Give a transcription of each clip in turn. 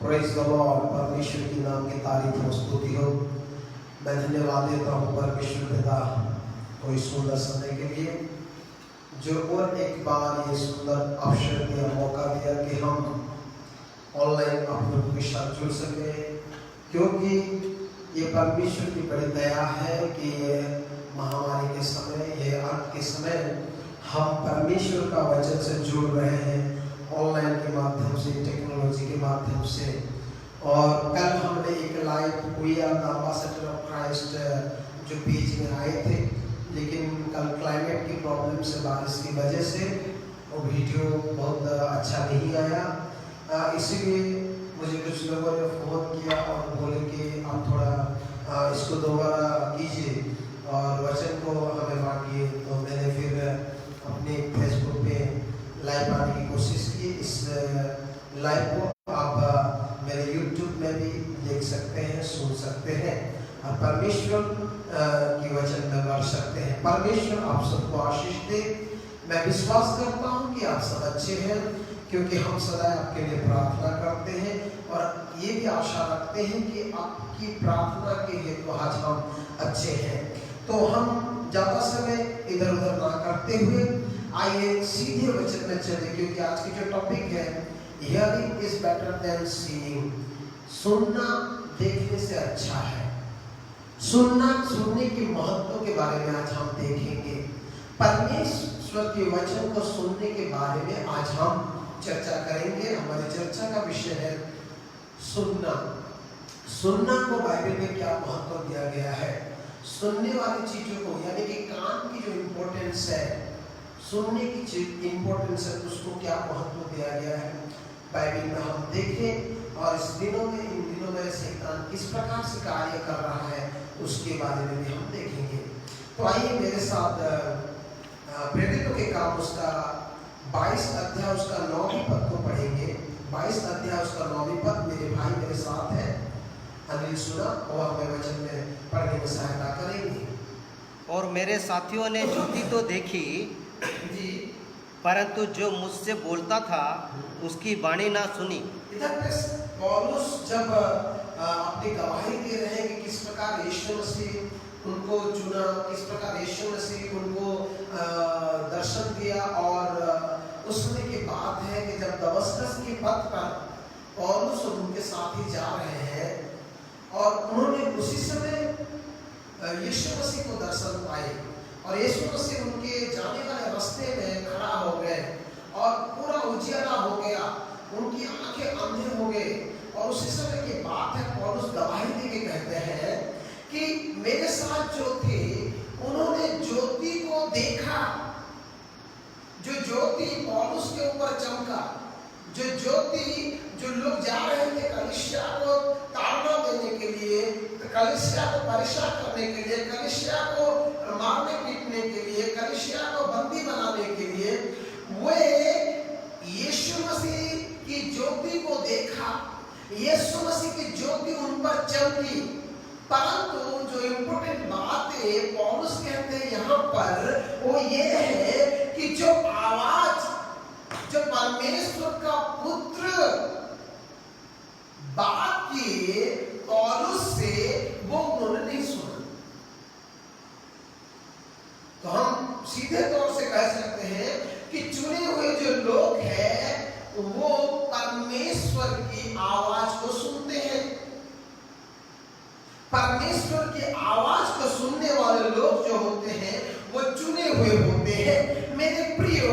Praise the Lord. परमेश्वर के नाम की तारीफ और स्तुति हो। मैं धन्यवाद देता हूँ परमेश्वर पिता को इस सुंदर समय के लिए, जो और एक बार ये सुंदर अवसर दिया, मौका दिया कि हम ऑनलाइन आप लोगों के साथ जुड़ सके, क्योंकि ये परमेश्वर की बड़ी दया है कि ये महामारी के समय, ये अंत के समय हम परमेश्वर का वचन से जुड़ रहे हैं, ऑनलाइन के माध्यम से, टेक्नोलॉजी के माध्यम से। और कल हमने एक live we are the ambassador of Christ जो पेज में आए थे, लेकिन कल क्लाइमेट की प्रॉब्लम से, बारिश की वजह से वो वीडियो बहुत अच्छा नहीं आया। इसीलिए मुझे कुछ लोगों ने फ़ोन किया और बोले कि आप थोड़ा इसको दोबारा कीजिए और वचन को हमें बांटिए। तो मैंने फिर अपने फेसबुक पे लाइव आने की कोशिश की। इस लाइव को आप मेरे यूट्यूब में भी देख सकते हैं, सुन सकते हैं और परमेश्वर की वचन में बढ़ सकते हैं। परमेश्वर आप सबको आशीष दे। मैं विश्वास करता हूँ कि आप सब अच्छे हैं, क्योंकि हम सदा आपके लिए प्रार्थना करते हैं और ये भी आशा रखते हैं कि आपकी प्रार्थना के हेतु आज हम अच्छे हैं। तो हम ज़्यादा समय इधर उधर ना करते हुए आइए सीधे वचन में चले, क्योंकि आज की जो टॉपिक है, hearing is better than seeing. सुनना देखने से अच्छा है। सुनने के महत्व के बारे में आज हम देखेंगे। परमेश्वर के वचन को सुनने के बारे में आज हम चर्चा करेंगे। हमारी चर्चा का विषय है सुनना। सुनना को बाइबल में क्या महत्व दिया गया है, सुनने वाली चीजों को, यानी कि कान की जो इम्पोर्टेंस है, सुनने की चीज इम्पोर्टेंस है, उसको क्या महत्व दिया गया है बाइबल में हम देखें। और इस दिनों में, इन दिनों में शैतान किस प्रकार से कार्य कर रहा है, उसके बारे में भी हम देखेंगे। तो आइए मेरे साथ प्रेरितों के काम उसका 22 अध्याय उसका 9वीं पद को पढ़ेंगे। 22 अध्याय उसका 9वीं पद। मेरे भाई मेरे साथ है, अनिल सुना और हमें वचन में पढ़ने में सहायता करेंगे। और मेरे साथियों ने ज्योति तो देखी जी, परंतु जो मुझसे बोलता था उसकी वाणी ना सुनी। इधर पे पौलुस जब अपनी गवाही दे रहे हैं कि किस प्रकार यीशु मसीह उनको चुना, किस प्रकार यीशु मसीह उनको दर्शन दिया, और उस समय की बात है कि जब दमस्कस की पथ पर पौलुस और उनके साथी जा रहे हैं और उन्होंने उसी समय यीशु मसीह को दर्शन पाए और यीशु मसीह उनके जाने वाले रास्ते में खड़ा हो गए और पूरा उजियारा हो गया, उनकी आंखें अंधे हो गए। और उसी समय की बात है, पौलुस गवाही दे के कहते हैं कि मेरे साथ जो थे उन्होंने ज्योति को देखा। जो ज्योति पौलुस के ऊपर चमका, जो ज्योति, जो लोग जा रहे थे कलीसिया को ताड़ना देने के लिए, कलीसिया को परेशान करने के लिए, कलीसिया को मारने पीटने के लिए, कलीसिया को बंदी बनाने के लिए, वे यीशु मसीह की ज्योति को देखा। यीशु मसीह की ज्योति उन पर चमकी। परंतु जो इम्पोर्टेंट बात है पौलुस कहते हैं यहाँ पर, वो ये है कि जो आवाज, जो परमेश्वर का पुत्र बात किए पौलुस से, वो उन्होंने नहीं सुना। तो हम सीधे तौर से कह सकते हैं कि चुने हुए जो लोग हैं वो परमेश्वर की आवाज को सुनते हैं। परमेश्वर की आवाज को सुनने वाले लोग जो होते हैं वो चुने हुए होते हैं। मेरे प्रियो,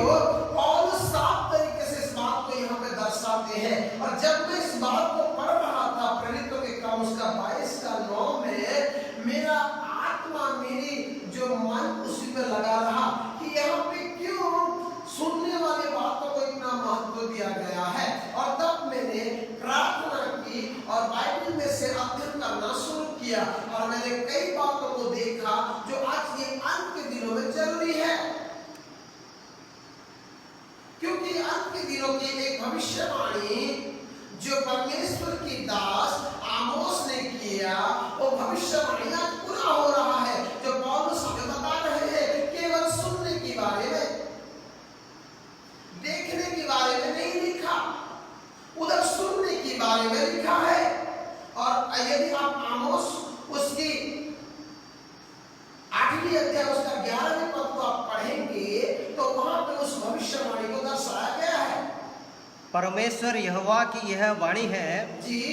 और साफ तरीके से इस बात को यहाँ पे दर्शाते हैं। और जब मैं इस बात को पढ़ रहा था प्रेरितों के काम उसका 22 का 9 में, मेरा आत्मा, मेरी जो मन उसी पे लगा रहा कि यहाँ पे क्यों सुनने वाली बातों को इतना महत्व दिया गया है। और तब मैंने प्रार्थना की और बाइबल में से अध्ययन करना शुरू किया और मैंने कई बातों को देखा जो आज ये अंत के दिनों में जरूरी है। क्योंकि अंत के दिनों की एक भविष्यवाणी जो परमेश्वर की दास आमोस ने किया, वो भविष्यवाणी आज पूरा हो रहा है। जो पौलुस हमें बता रहे हैं केवल सुनने के बारे में, देखने के बारे में नहीं लिखा, उधर सुनने की बारे में लिखा है। और यदि आप आमोस उसकी 8वीं अध्याय उसका 11वें पद को आप पढ़ेंगे तो वहां पे उस भविष्यवाणी को दर्शाया गया है। परमेश्वर यहोवा की यह वाणी है, जी,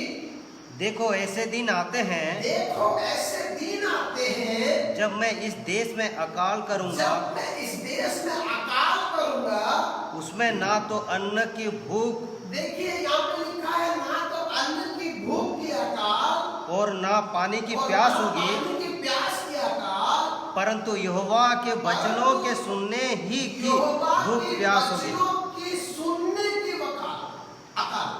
देखो ऐसे दिन आते हैं, देखो ऐसे दिन आते हैं जब मैं इस देश में अकाल करूंगा, जब मैं इस देश में अकाल करूंगा, उसमें ना तो अन्न की भूख देखिए यहाँ पे लिखा है ना तो अन्न की भूख की अकाल और ना पानी की और प्यास ना होगी, पानी की प्यास की अकाल, परंतु यहोवा के वचनों के सुनने ही की यहोवा भूख के प्यास होगी। वचनों की सुनने की अकाल,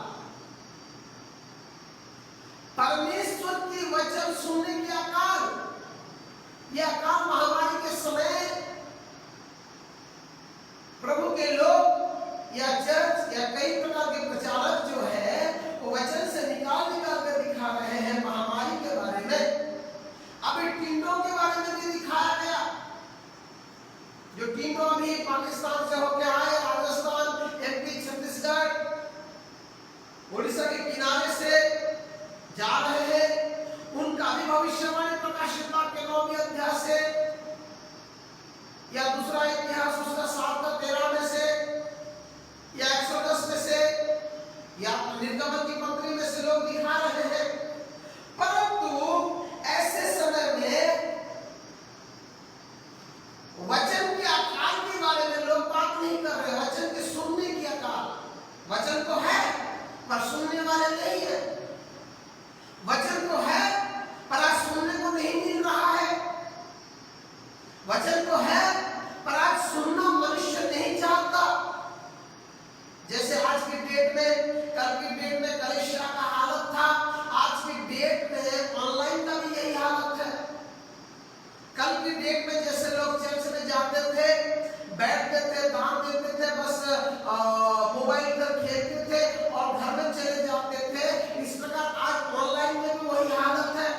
परमेश्वर की वचन सुनने की अकाल। यह अकाल महामारी के समय प्रभु के लोग या चर्च या कई प्रकार के प्रचारक जो है वो वचन से निकाल कर दिखा रहे हैं महामारी के बारे में। अभी टिंडों के बारे में भी दिखाया गया, जो टिंडो अभी पाकिस्तान से होकर आए, राजस्थान, एमपी, छत्तीसगढ़, उड़ीसा के किनारे से जा रहे हैं, उनका भी भविष्यवाणी प्रकाशित वाक्य के 9वें अध्याय से या दूसरा इतिहास उसका 7-13 में से या 110 में से या निर्गमन की पंक्ति में से लोग दिखा रहे हैं। परंतु ऐसे समय में वचन की अकाल के बारे में लोग बात नहीं कर रहे, वचन के सुनने की अकाल। वचन तो है पर सुनने वाले नहीं है, वचन तो है पर आज सुनने को नहीं मिल रहा है, वचन तो है पर आज सुनना मनुष्य नहीं चाहता। जैसे आज की डेट में, कल की डेट में कलीसिया का हालत था, आज की डेट में ऑनलाइन का भी यही हालत है। कल की डेट में जैसे लोग चर्च में जाते थे, बैठते थे, दान देते थे, बस मोबाइल पर खेलते थे और घर में चले जाते थे, इस प्रकार आज ऑनलाइन में भी वही हालत है।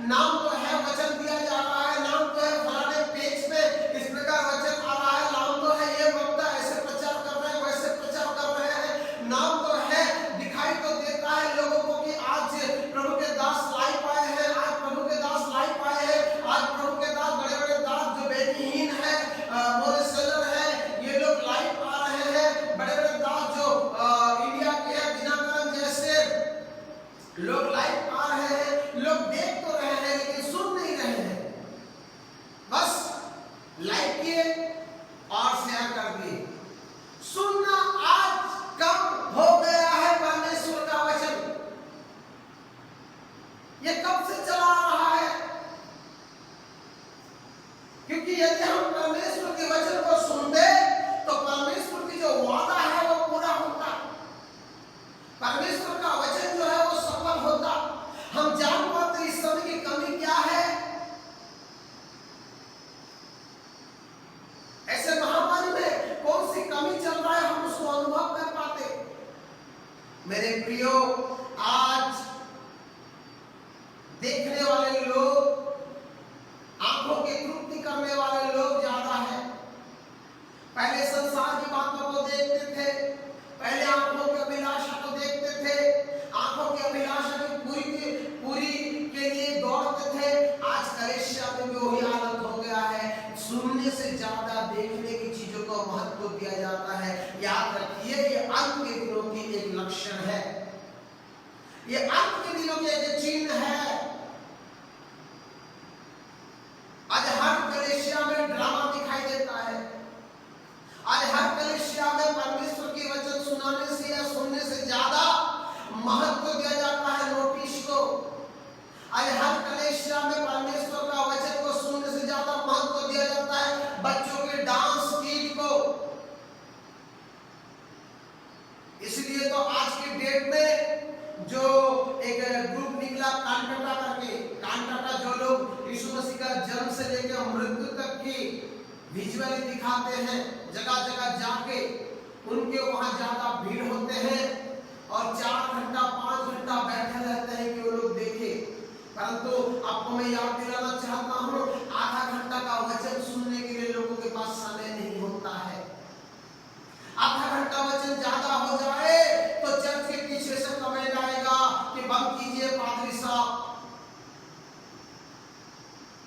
नाम तो है, वचन दिया जा रहा है, नाम तो है फलाने पेज पे इस प्रकार वचन आ रहा है, नाम तो है ये वक्ता ऐसे प्रचार कर रहे हैं, वैसे प्रचार कर रहे हैं, नाम तो है, दिखाई तो देता है लोगों को कि आज प्रभु के दास लाइव आए हैं, आज प्रभु के दास लाइव आए हैं, आज प्रभु के दास बड़े-बड़े दास जो बेनीहीन है, मोरे सेलर है, ये लोग लाइव आ रहे हैं, बड़े-बड़े दास जो इंडिया के हैं, दिनाकरन जैसे लोग लाइव आ रहे हैं। लोग देख तो रहे हैं लेकिन सुन नहीं रहे हैं, बस लाइक किए और शेयर कर दिए। सुनना आज कम हो गया है परमेश्वर का वचन। ये कब से चला आ रहा है? क्योंकि यदि हम परमेश्वर के वचन को सुनते तो परमेश्वर की जो वादा है वो पूरा होता, परमेश्वर का वचन जो है वो सफल होता। हम जान पाते इस समय की कमी क्या है। ऐसे महामारी में कौन सी कमी चल रहा है हम उसको अनुभव कर पाते। मेरे प्रियो, आज देखने वाले लोग, आंखों की तृप्ति करने वाले लोग ज्यादा है। पहले संसार की बातों को देखते थे, पहले आंखों की अभिलाषा को देखते थे, आंखों की अभिलाषा की पूरी के लिए दौड़ते थे। आज कलीसिया में भी वही हालत हो गया है, सुनने से ज्यादा देखने की चीजों को महत्व दिया जाता है। याद रखिए, ये अंत के दिनों की एक लक्षण है, ये अंत के दिनों की एक चिन्ह है। आज हर कलीसिया में ड्रामा दिखाई देता है, आज हर कलीसिया में परमेश्वर की वचन सुनाने से या सुनने से ज्यादा महत्व दिया जाता है नोटिस को। आज हर कलीसिया में परमेश्वर का वचन को सुनने से ज्यादा महत्व दिया जाता है बच्चों के डांस गीत को। इसलिए तो आज की डेट में जो एक ग्रुप निकला कांटाटा करके, कांटाटा जो लोग यीशु मसीह का जन्म से लेकर मृत्यु तक की विजुअली दिखाते हैं, जगह जगह जाके उनके वहां ज्यादा भीड़ होते हैं और 4 घंटा 5 घंटा बैठे रहते हैं कि वो लोग देखे। परंतु आपको मैं याद दिलाना चाहता हूँ, आधा घंटा का वचन सुनने के लिए लोगों के पास समय नहीं होता है। आधा घंटा वचन ज्यादा हो जाए तो चर्च के पीछे से कमेंट आएगा, साहब,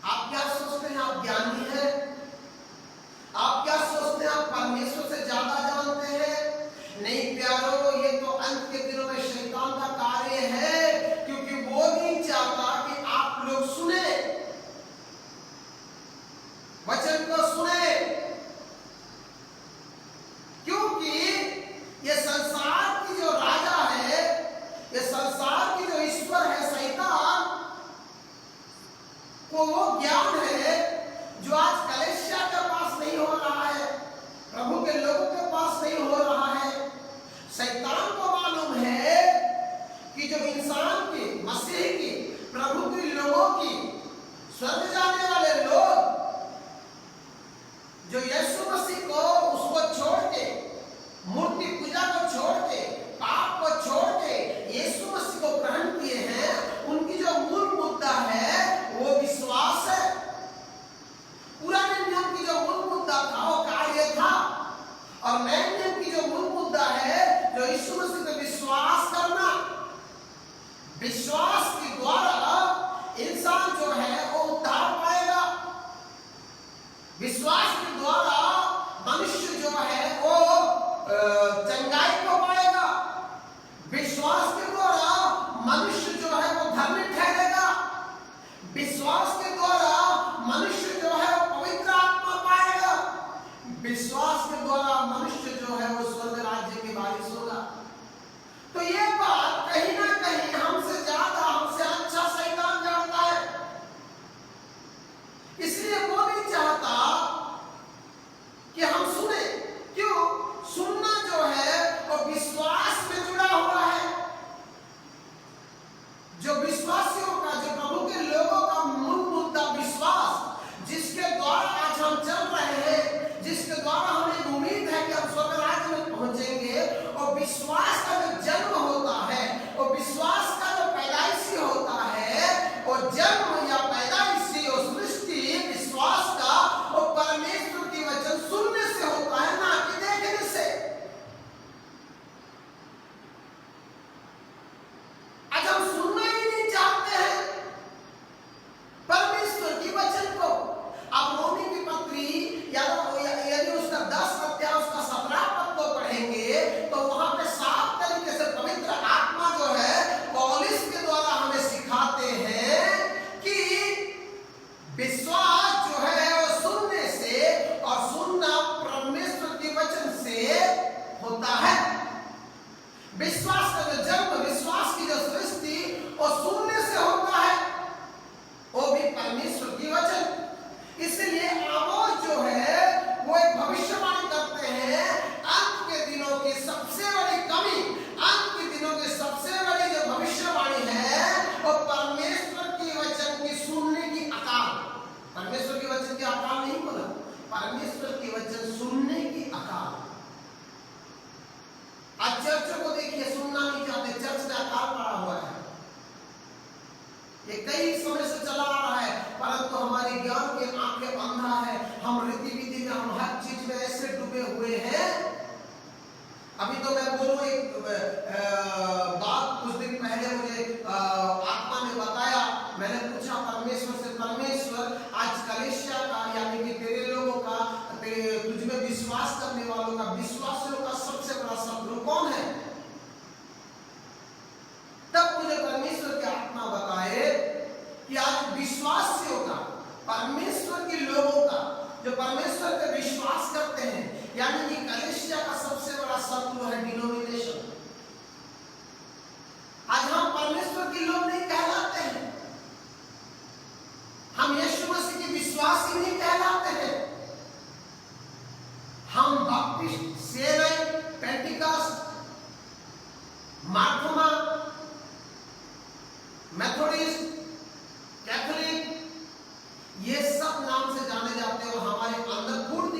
आप क्या सोचते हैं आप ज्ञानी हैं? आप क्या सोचते हैं आप परमेश्वर से ज्यादा जानते हैं? नहीं प्यारो, ये तो अंत के दिनों में शैतान का कार्य है, क्योंकि वो नहीं चाहता कि आप लोग सुने, वचन को सुने, क्योंकि ये संसार की जो राजा है, ये संसार की जो ईश्वर है शैतान को वो ज्ञान है जो आज कलीसिया के पास नहीं हो रहा है, प्रभु के लोगों के पास नहीं हो रहा है। शैतान को मालूम है कि जो इंसान की, मसीह की, प्रभु के लोगों की, स्वर्ग जाने वाले लोग जो यीशु मसीह को, उसको छोड़ के, मूर्ति पूजा को छोड़ के, पाप को छोड़ के यीशु मसीह को ग्रहण किए हैं, उनकी जो मूल मुद्दा है वो विश्वास है। पुराने नियम की जो मूल मुद्दा था वो कार्य था, और नए नियम की जो मूल मुद्दा है जो यीशु मसीह पे विश्वास करना। विश्वास के द्वारा इंसान जो है वो उद्धार पाएगा। विश्वास के द्वारा मनुष्य जो है वो चंगाई को पाएगा। विश्वास के द्वारा मनुष्य जो है वो धर्मी ठहरेगा। विश्वास के द्वारा मनुष्य जो है वो पवित्र आत्मा पाएगा। विश्वास के द्वारा मनुष्य जो है वो स्वर्ग राज्य की वारिस होगा। तो ये बात कहीं ना कहीं हमसे ज्यादा, हमसे अच्छा शैतान जानता है, इसलिए वो नहीं चाहता कि हम सुने। क्यों? सुनना जो है वो विश्वास में जुड़ा हुआ है। जो विश्वासियों का, जो प्रभु के लोगों का मूल मुद्दा विश्वास, जिसके द्वारा आज हम चल रहे हैं, जिसके द्वारा हमें उम्मीद है कि हम स्वर्ग राज्य में पहुंचेंगे, और विश्वास का जो जन्म होता है, और विश्वास का जो पैदाइशी होता है, और जन्म या पैदाइशी और सृष्टि विश्वास का और परमेश्वर की वचन सुनने से होता है, ना कि देखने से। आज हम सुनना ही नहीं चाहते हैं परमेश्वर की वचन को। आप रोमी की पत्री यदि उसका 10 अध्याय उसका 17 पद को पढ़ेंगे तो वहां पे साफ तरीके से पवित्र आत्मा जो है पौलुस के द्वारा हमें सिखाते हैं कि विश्वास जो है वो सुनने से, और सुनना परमेश्वर के वचन से होता है। विश्वास का जो जन्म, विश्वास की जो सृष्टि, वो सुनने से होता है, वो भी परमेश्वर की वचन। इसलिए आमोस जो है वो एक भविष्यवाणी करते हैं, अंत के दिनों की सबसे बड़ी कमी, अंत के दिनों की सबसे बड़ी जो भविष्यवाणी है वो परमेश्वर की वचन की सुनने की अकाल। परमेश्वर की वचन की अकाल नहीं बोला, परमेश्वर की वचन सुनने की अकाल। आज चर्चों को देखिए, सुनना नहीं चाहते, चर्च में अकाल पड़ा हुआ है। ये कई समय से चला आ रहा है, परंतु हमारी ज्ञान के आंखें अंधा है। हम रीति विधि में, हम हर चीज में ऐसे डूबे हुए हैं। अभी तो मैं बोलूं एक बात, कुछ दिन पहले मुझे आत्मा ने बताया। मैंने पूछा परमेश्वर से, परमेश्वर आज कलीसिया का, यानी कि तेरे लोगों का, तुझ में विश्वास करने वालों का, विश्वासियों का सबसे बड़ा शत्रु कौन है? तब मुझे परमेश्वर की आत्मा बताए कि आज विश्वासियों का, परमेश्वर के लोगों का, जो परमेश्वर पे विश्वास करते हैं, यानी कि कलीसिया का सबसे बड़ा शत्रु है डिनोमिनेशन। आज हम परमेश्वर के लोग नहीं कहलाते हैं, हम यीशु मसीह के विश्वासी नहीं कहलाते हैं। हम बाप्टिस्ट, सेवक, पेंटिकॉस्ट, मार्थमा, मेथोडिस्ट, कैथोलिक, ये सब नाम से जाने जाते हैं, और हमारे अंदर पूर्ण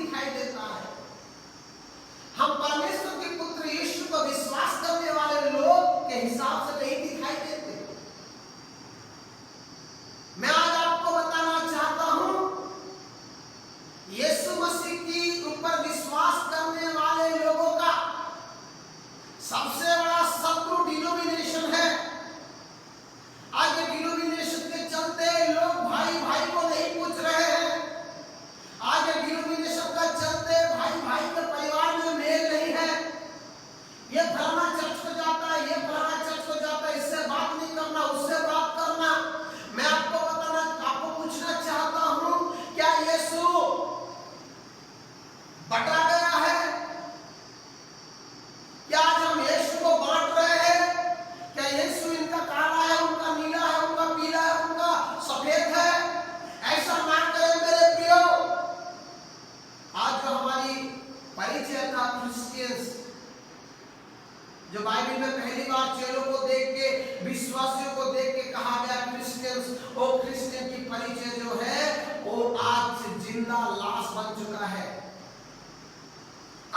वो क्रिश्चियन की परिचय जो है वो आज जिंदा लाश बन चुका है।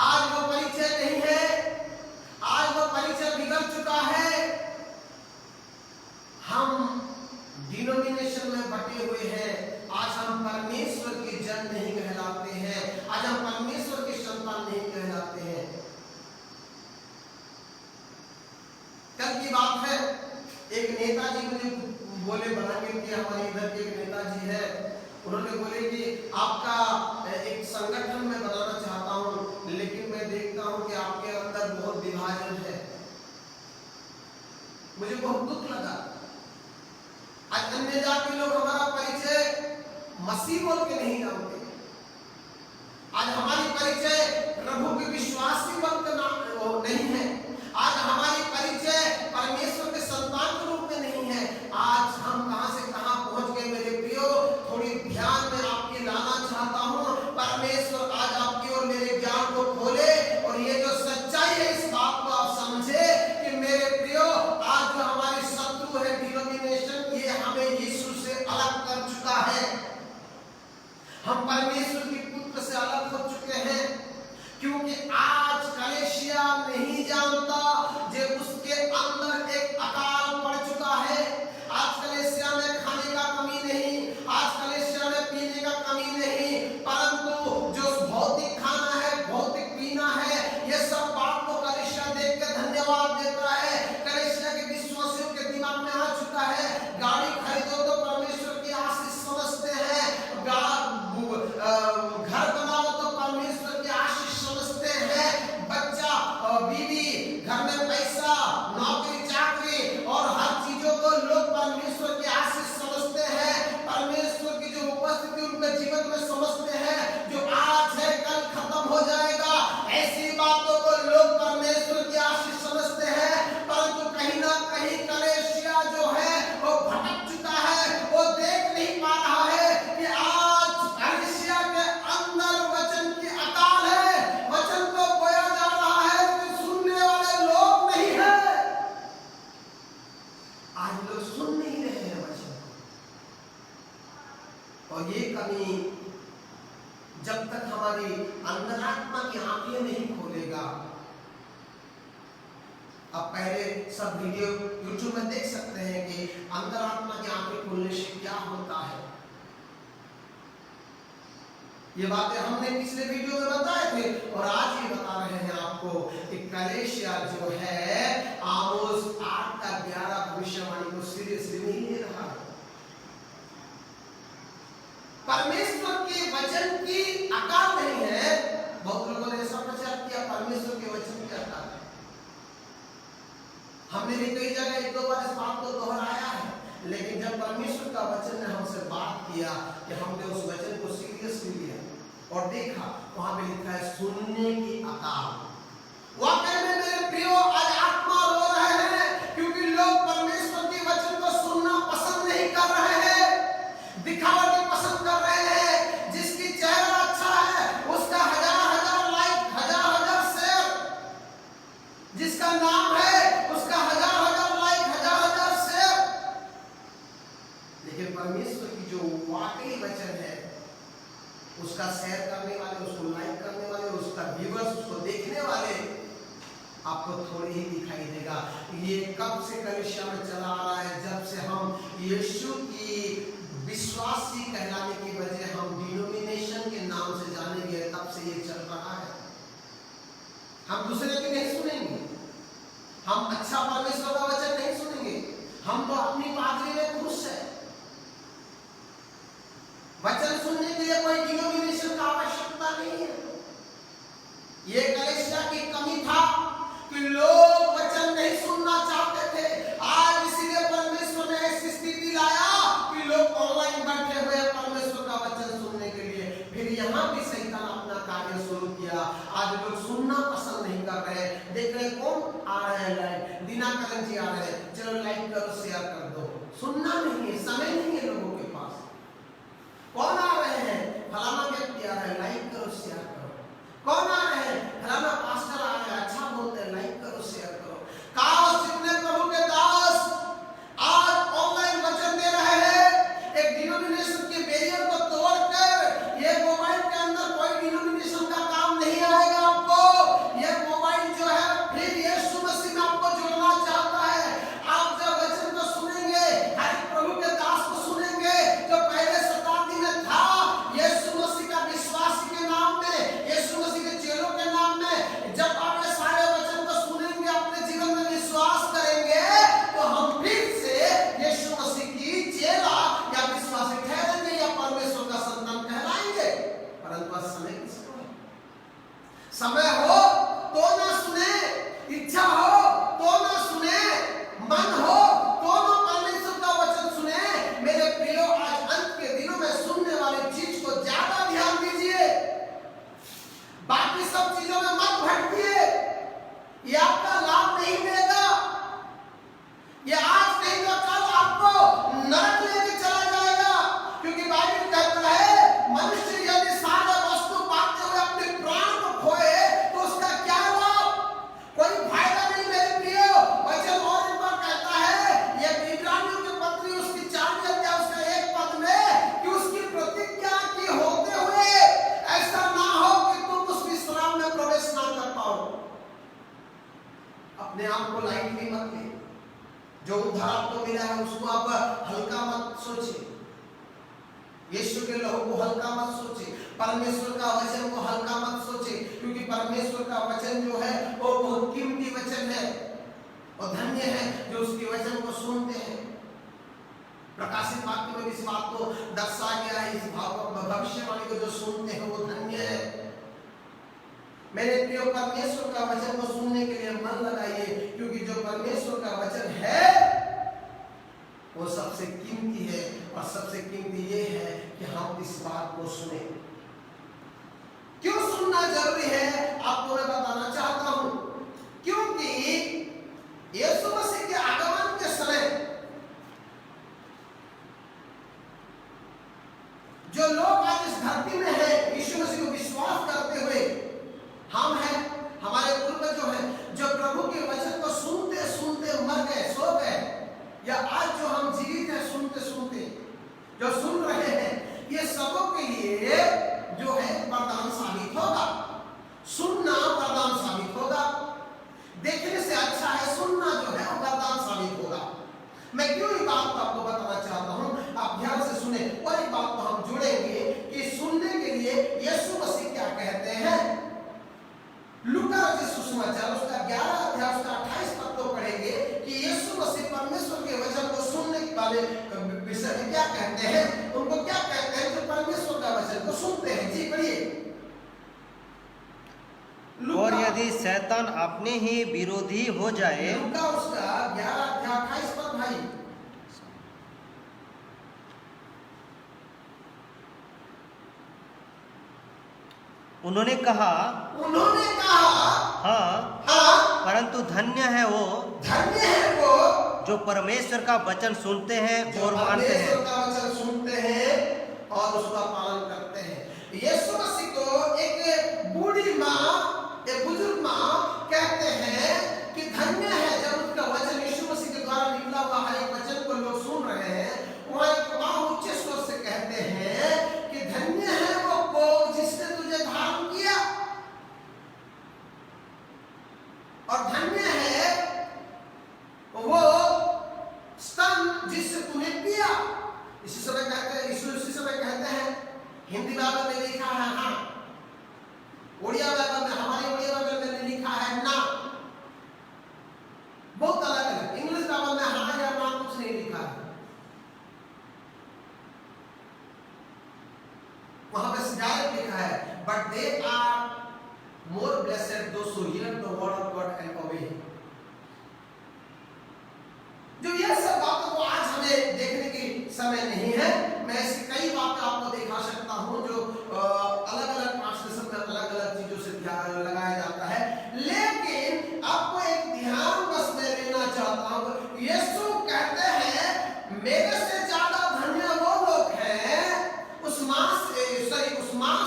आज वो परिचय नहीं है, आज वो परिचय बिगड़ चुका है। हम डिनोमिनेशन में बटे हुए हैं। आज हम परमेश्वर के जन नहीं कहलाते हैं, आज हम परमेश्वर के संतान नहीं कहलाते हैं। कल की बात है, एक नेताजी मुझे बोले, बलांगीर के हमारे इधर के एक नेताजी है, उन्होंने बोले कि आपका एक संगठन में बनाना चाहता हूं, लेकिन मैं देखता हूं कि आपके अंदर बहुत विभाजन है। मुझे बहुत दुख लगा। आज अन्य जाति लोग हमारा परिचय मसीह बोल के नहीं जानते। आज हमारी परिचय प्रभु के विश्वासी भक्त नहीं है। आज हमारी परिचय परमेश्वर के संतान के रूप में नहीं है। आज हम कहां से कहां पहुंच गए मेरे प्रियो, थोड़ी ध्यान में आपके लाना चाहता हूं। परमेश्वर आज आपकी और मेरे ज्ञान को खोले और ये जो सच्चाई है इस बात को आप समझे कि मेरे प्रियो, आज जो हमारे शत्रु है डिनोमिनेशन, ये हमें यीशु से अलग कर चुका है। हम परमेश्वर के पुत्र से अलग हो चुके हैं, क्योंकि आज कलीसिया नहीं जानता जे उसके अंदर एक अकाल पड़ चुका है। आज कलीसिया में खाने का कमी नहीं, आज कलीसिया में पीने का कमी नहीं, परंतु जो भौतिक खाना है, भौतिक पीना है, ये सब बात को कलीसिया देख के धन्यवाद देता है। कलीसिया के विश्वासियों के दिमाग में आ चुका है, गाड़ी खरीदो तो परमेश्वर की आशीष समझते हैं, घर बनाओ तो परमेश्वर की आशीष समझते हैं, बच्चा बीवी, घर में पैसा, नौकरी चाकरी और हर चीजों को लोग परमेश्वर की आशीष समझते हैं। परमेश्वर की जो उपस्थिति उनके जीवन में समझते हैं, जो आज है कल खत्म हो जाएगा, ऐसी बातों को लोग परमेश्वर की आशीष समझते हैं। परंतु कहीं ना कहीं कलीसिया जो है वो भटक चुका है, वो देख नहीं पा रहा है कि आज कलीसिया के अंदर वचन की अकाल है। वचन को बोया जा रहा है लेकिन सुनने वाले लोग नहीं है। आज लोग सुन नहीं रहे हैं वचन को, और ये कमी जब तक हमारी अंतरात्मा की आंखें नहीं खोलेगा। अब पहले सब वीडियो YouTube में देख सकते हैं कि अंतरात्मा की आंखें खोलने से क्या होता है। ये बातें हमने पिछले वीडियो में बताए थे और आज ही बता रहे हैं आपको कि कलीसिया जो है आमोस 8 का 11 भविष्यवाणी को सीरियसली नहीं ले रहा है। परमेश्वर के वचन की अकाल नहीं है। बहुत लोगों ने ऐसा प्रचार किया परमेश्वर के वचन की अकाल है। हमने भी कई जगह एक दो बार इस बात को दोहराया है, लेकिन जब परमेश्वर का वचन ने हमसे बात किया कि हमने उस वचन को सीरियसली लिया और देखा, वहां पे लिखा है सुनने की अकाल। वाकई में मेरे प्रियो आज आत्मा रो रहे हैं, क्योंकि लोग परमेश्वर के वचन को सुनना पसंद नहीं कर रहे हैं, दिखावटी पसंद कर रहे हैं। जिसकी चेहरा अच्छा है उसका हजार लाइक, हजार शेयर, जिसका नाम है उसका हजार लाइक, हजार शेयर। लेकिन परमेश्वर की जो वाकई वचन है उसका शेयर करने वाले, उसको लाइक करने वाले, उसका व्यूअर्स, उसको देखने वाले आपको थोड़ी ही दिखाई देगा। ये कब से कलीसिया में चला आ रहा है? जब से हम यीशु की विश्वासी कहलाने की वजह हम डिनोमिनेशन के नाम से जाने गए, तब से ये चल रहा है। हम दूसरे की नहीं सुनेंगे, हम अच्छा परमेश्वर का वचन नहीं सुनेंगे, हम तो अपनी पादरी में खुश है। वचन सुनने के लिए कोई डिनोमिनेशन का आवश्यकता नहीं है। ये कलीसिया की कमी था कि लोग वचन नहीं सुनना चाहते थे। आज इसीलिए परमेश्वर ने ऐसी स्थिति लाया कि लोग ऑनलाइन बैठे हुए परमेश्वर का वचन सुनने के लिए। फिर यहाँ भी शैतान अपना कार्य शुरू किया। आज लोग सुनना पसंद नहीं कर रहे। देख रहे कौन आ रहे हैं लाइक, दिनाकरण जी आ रहे हैं, चलो लाइक करो, शेयर कर दो। सुनना नहीं है, समय नहीं है लोगों के पास। कौन आ रहे हैं? फलाना व्यक्ति आ रहा है, लाइक करो, शेयर करो। कौन आ रहे हैं? फलाना पास्टर आ रहा है, अच्छा बोलते हैं, लाइक करो, शेयर करो। काश जितने प्रभु के दास आज ऑनलाइन वचन दे रहे हैं, जो उद्धार आपको मिला है उसको आप हल्का मत सोचिए। यीशु के लहू को हल्का मत सोचिए, परमेश्वर का वचन को हल्का मत सोचिए, क्योंकि परमेश्वर का वचन जो है वो बहुत कीमती वचन है और धन्य है जो उसके वचन को सुनते हैं। प्रकाशित वाक्य में इस बात को दर्शा गया है, इस भविष्यवाणी को जो सुनते हैं वो धन्य है। मेरे प्रिय, परमेश्वर का वचन को सुनने के लिए मन लगाइए, क्योंकि जो परमेश्वर का वचन है वो सबसे कीमती है और सबसे कीमती ये है कि हम इस बात को सुने। क्यों सुनना जरूरी है आपको मैं बताना चाहता हूं, क्योंकि यीशु मसीह के आगमन के समय जो लोग आज इस धरती में हैं, यीशु मसीह को विश्वास करते हुए हम हैं, हमारे पूर्वज जो हैं, जो प्रभु के वचन को सुनते सुनते मर गए, सो गए, या आज जो हम जीवित हैं सुनते सुनते जो सुन रहे हैं, ये सबों के लिए जो है वरदान साबित होगा। सुनना वरदान साबित होगा। देखने से अच्छा है सुनना जो है वरदान साबित होगा। मैं क्यों ये बात आपको बताना चाहता हूं, आप ध्यान से सुने और एक बात को हम जुड़ेंगे कि सुनने के लिए यीशु मसीह क्या कहते हैं। लूका रचित सुसमाचार उसका 11 अध्याय उसका 28 पद को पढ़ेंगे कि यीशु मसीह परमेश्वर के वचन को सुनने वाले विषय में क्या कहते हैं, उनको क्या कहते हैं जो परमेश्वर का वचन को सुनते हैं। जी पढ़िए। और यदि शैतान अपने ही विरोधी हो जाए, लूका उसका 11 अध्याय 28 पद भाई। उन्होंने कहा हाँ, परंतु धन्य है वो जो परमेश्वर का वचन सुनते हैं और मानते हैं। परमेश्वर का वचन सुनते हैं और उसका पालन करते हैं। यीशु मसीह को एक बूढ़ी माँ, एक बुजुर्ग माँ कहते हैं कि धन्य है जब उसका वचन यीशु मसीह के द्वारा निकला हुआ है एक वचन को लोग सुन रहे हैं। वहाँ एक माँ उच्च स्वर से कहते हैं कि धन्य है वो कोख जिसने तुझे धारण किया, और धन्य है वो स्तन जिससे तूने पिया। इसी समय कहते हैं, इसी समय कहते हैं, हिंदी बाइबल में लिखा है हाँ, उड़िया बाइबल में, हमारी उड़िया बाइबल में लिखा है ना, बहुत अलग अलग। इंग्लिश बाइबल में हाँ या ना कुछ नहीं लिखा है, वहां पे डायरेक्ट लिखा है but they are more blessed those who hear the word of God and obey him. जो ये सब बातों को आज हमें देखने की समय नहीं है, मैं ऐसी कई बातें आपको दिखा सकता हूं जो अलग अलग ट्रांसलेशन में अलग अलग चीजों से लगाया जाता है, लेकिन आपको एक ध्यान बस मैं लेना चाहता हूं। यीशु कहते हैं मेरे से ज्यादा धन्य वो लोग हैं, उस मां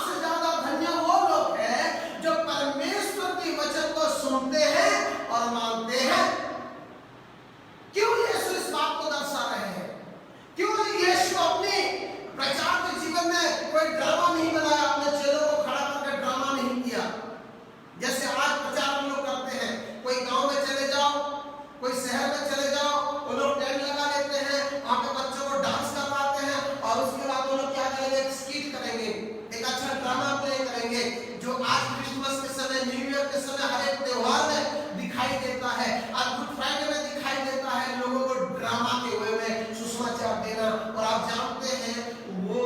से ज्यादा धन्य वो लोग हैं जो परमेश्वर के वचन को सुनते हैं और मानते हैं। क्यों यीशु इस बात को दर्शा रहे हैं? क्यों यीशु अपने प्रचार के जीवन में कोई ड्रामा नहीं बनाया, अपने चेलों को खड़ा करके ड्रामा नहीं किया जैसे आज प्रचार लोग करते हैं। कोई गांव में चले जाओ, कोई शहर में चले जाओ, वो लोग टेंट लगा लेते हैं, वहां पे बच्चों को डांस करवाते हैं और उसके बाद वो लोग क्या करेंगे, एक स्किट करेंगे, एक अच्छा ड्रामा प्ले करेंगे जो आज क्रिसमस के समय, न्यू ईयर के समय, हर एक त्योहार में दिखाई देता है। आज गुड फ्राइडे में दिखाई देता है लोगों को ड्रामा के वे में सुसमाचार देना। और आप जानते हैं वो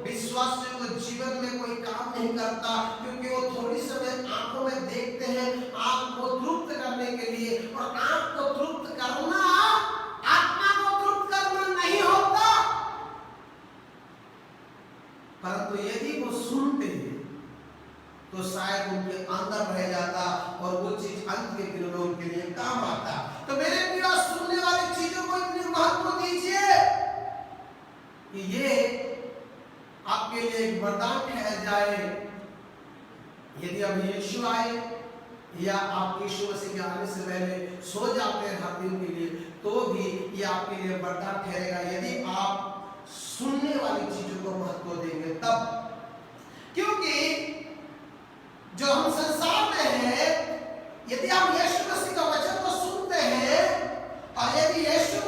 विश्वासियों को जीवन में कोई काम नहीं करता, क्योंकि वो थोड़ी समय आंखों में देखते हैं आंख को तृप्त करने के लिए, और आंख को तृप्त करना आत्मा को तृप्त करना नहीं होता। परंतु यदि वो सुनते तो शायद उनके अंदर रह जाता और वो चीज अंत के दिनों में उनके लिए काम आता। तो मेरे प्रिय, सुनने वाली चीजों को इतनी महत्व दीजिए कि ये आपके लिए एक वरदान ठहर जाए। यदि अभी यीशु आए या आप यीशु मसीह के आने से पहले सो जाते हैं हर दिन के लिए, तो भी ये आपके लिए वरदान ठहरेगा यदि आप सुनने वाली चीजों को महत्व देंगे तब। क्योंकि जो हम संसार में हैं, यदि आप यीशु मसीह का वचन को सुनते हैं और यदि यीशु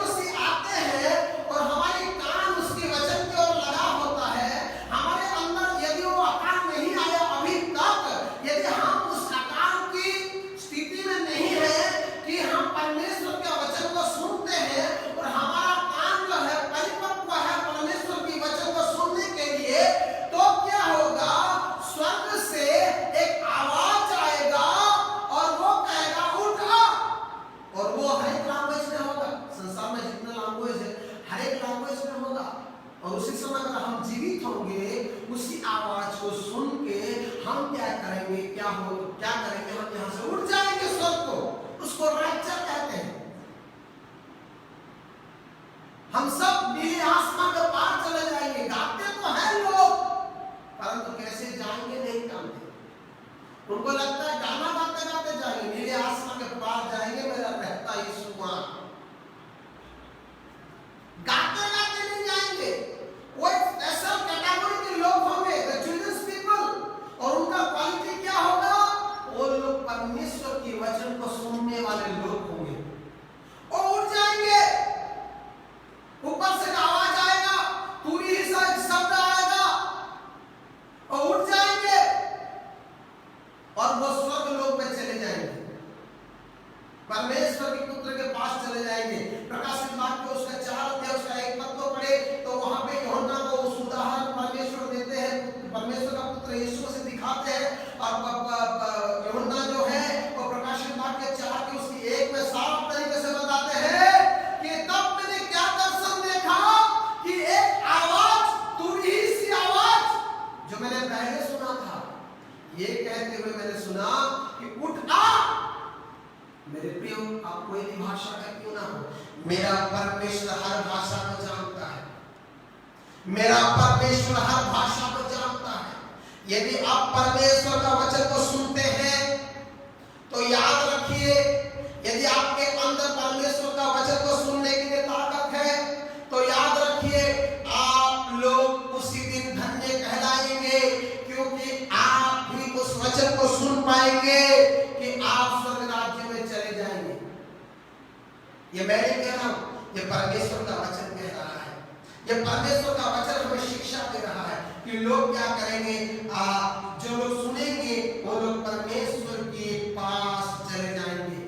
समय अगर हम जीवित होंगे, उसी आवाज को सुन के हम क्या करेंगे, क्या करेंगे, हम यहाँ से उठ जाएंगे स्वर्ग को। उसको रैप्चर कहते हैं। हम सब नीले आसमान के पार चले जाएंगे। गाते तो हैं लोग, परंतु कैसे जाएंगे नहीं जानते। उनको लगता है गाना गाते गाते जाएंगे, नीले आसमान के पार जाएंगे, मेरा रहता यीशु वहां। गाते गाते नहीं जाएंगे। वो ऐसा कैटेगरी के लोग होंगे, द चिल्ड्रंस पीपल। और उनका क्वालिटी क्या होगा? वो लोग परमेश्वर की वचन को सुनने वाले लोग होंगे। और उठ जाएंगे, ऊपर से आवाज आएगा, पूरी ही शब्द आएगा, और उठ जाएंगे और वो स्वर्ग लोक में चले जाएंगे, परमेश्वर के पुत्र के पास चले जाएंगे। प्रकाशित वाक्य उसका 4 अध्याय उसका 1 पद को पढ़े तो वहां पे यूहन्ना को उस उदाहरण परमेश्वर देते हैं, परमेश्वर का पुत्र यीशु से दिखाते हैं। और यूहन्ना जो है वो प्रकाशित वाक्य 4 के उसकी 1 में साफ तरीके से बताते हैं कि तब मैंने क्या दर्शन देखा कि एक आवाज, तुरही सी आवाज जो मैंने पहले सुना था, ये कहते हुए मैंने सुना कि उठ आ। मेरे प्रियो, आप कोई भी भाषा का क्यों ना हो, मेरा परमेश्वर हर भाषा को जानता है। मेरा परमेश्वर हर भाषा को जानता है। यदि आप परमेश्वर का वचन को सुनते हैं तो याद रखिए, यदि आपके अंदर परमेश्वर का वचन को सुनने के लिए ताकत है तो याद रखिए, आप लोग उसी दिन धन्य कहलाएंगे, क्योंकि आप भी उस वचन को सुन पाएंगे कि आप स्वर्ग राज्य में चले जाएंगे। ये मैं नहीं कह रहा हूं, ये परमेश्वर का वचन कह रहा है। ये परमेश्वर का वचन हमें शिक्षा दे रहा है कि लोग क्या करेंगे, जो लोग सुनेंगे वो लोग परमेश्वर के पास चले जाएंगे।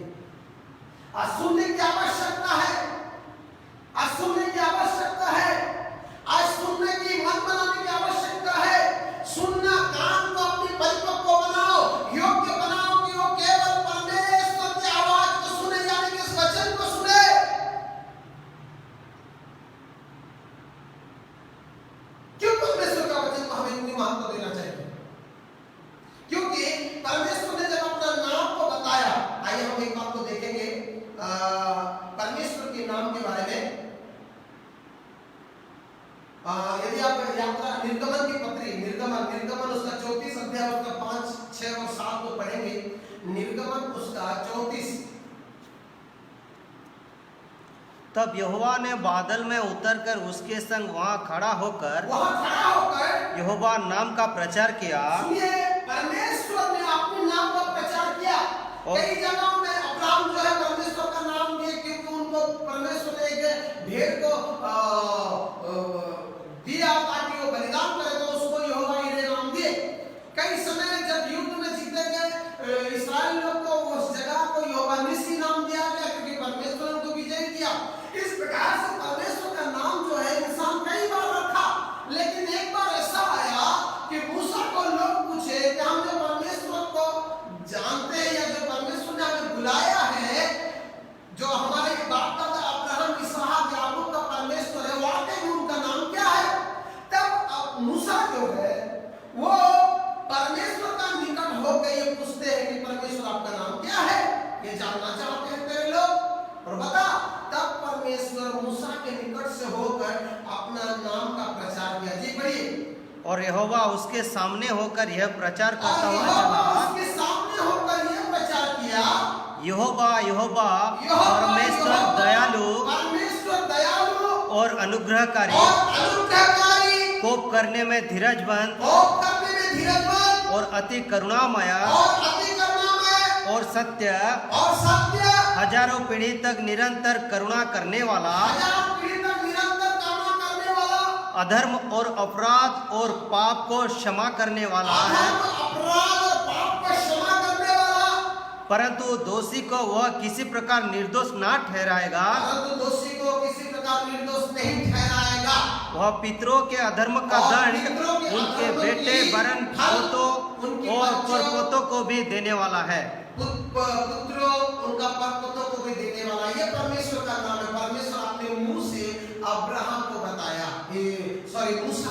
आज सुनने की आवश्यकता है, आज सुनने की आवश्यकता है, आज सुनने की मन बनाने की आवश्यकता है। सुनना, कान को अपनी परिपक्व बनाओ, योग्य बनाओ कि वो केवल परमेश्वर की आवाज को सुने, यानी कि इस वचन को सुने। क्यों परमेश्वर का वचन को हमें इतनी महत्व देना चाहिए? क्योंकि परमेश्वर ने जब अपना नाम को बताया, आइए हम एक बात को देखेंगे परमेश्वर के नाम के बारे में। यदि आप यात्रा निर्गमन की पत्री, निर्गमन उसका 34 अध्याय उसका 5, 6 और 7 को पढ़ेंगे। निर्गमन उसका 34। तब यहोवा ने बादल में उतरकर उसके संग वहां खड़ा होकर यहोवा नाम का प्रचार किया। परमेश्वर ने अपने नाम का प्रचार किया। कई जगहों में अब्राहम जो है परमेश्वर का नाम दिए, क्योंकि उनको परमेश्वर ने एक भेड़ को दिया ताकि वो बलिदान करे, तो उसको यहोवा यीरे नाम दिए। कई समय जब युद्ध में जीते गए इस्राएल लोग को उस जगह को यहोवा निसी नाम दिया गया, क्योंकि परमेश्वर ने उनको विजय किया। इस प्रकार से परमेश्वर का नाम जो है इंसान कई बार रखा, लेकिन एक बार ऐसा आया कि मूसा को लोग पूछे कि हम जो परमेश्वर को जानते हैं या जो परमेश्वर ने हमें बुलाया है, जो हमारे बाप दादा अब्राहम, इसहाक, याकूब का परमेश्वर है, वाकई में उनका नाम क्या है? तब मूसा जो है वो परमेश्वर का निकट होकर ये पूछते हैं कि परमेश्वर आपका नाम क्या है, ये जानना चाहते हैं तेरे लोग। और बता, तब परमेश्वर मूसा के निकट से होकर अपना नाम का प्रचार किया। जी पढ़िए। और यहोवा उसके सामने होकर यह प्रचार करता हुआ चला, उसके सामने होकर यह प्रचार किया, यहोवा यहोवा परमेश्वर दयालु और अनुग्रहकारी, कोप करने में धीरजवंत और अति करुणामय और सत्य, हजारों पीढ़ी तक निरंतर करुणा करने वाला, अधर्म और अपराध और पाप को क्षमा करने वाला है, परंतु दोषी को वह किसी प्रकार निर्दोष ना ठहराएगा। वह पितरों के अधर्म का दंड उनके बेटे वरन पोतों और परपोतों को भी देने वाला है। पुत्रों उनका परपोतों को भी देने वाला, ये परमेश्वर का नाम है। परमेश्वर अपने मुंह से अब्राहम को बताया, मूसा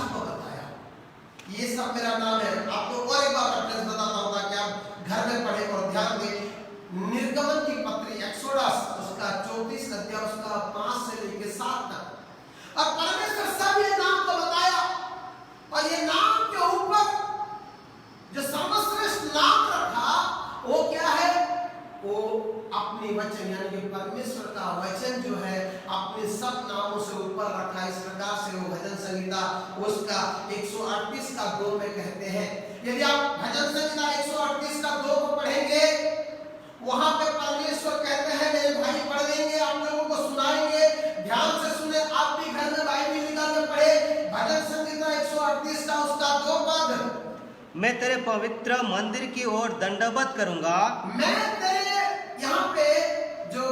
सब मेरा नाम है। आपको और एक बार रेफरेंस बताता हूं ताकि आप घर में पढ़ें और ध्यान दें। निर्गमन की पत्री एक्सोडस उसका 34 अध्याय उसका 5 से लेकर 7 तक। और परमेश्वर सब ये नाम को बताया, और ये नाम के ऊपर जो सर्वश्रेष्ठ नाम रखा वो क्या है? वो अपने वचन यानी कि परमेश्वर का वचन जो है अपने सब नामों से ऊपर रखा। इस प्रकार से वो भजन संहिता उसका 138 का 2 में कहते हैं। यदि आप भजन संहिता 138 का 2 को पढ़ेंगे, वहां पे परमेश्वर कहते हैं, मेरे भाई पढ़ लेंगे, आप लोगों को सुनाएंगे, ध्यान से सुने, आप भी घर में बाइबल निकाल के पढ़े। भजन संहिता 138 का उसका 2 पद, मैं तेरे पवित्र मंदिर की ओर दंडवत करूंगा। मैं तेरे, यहाँ पे जो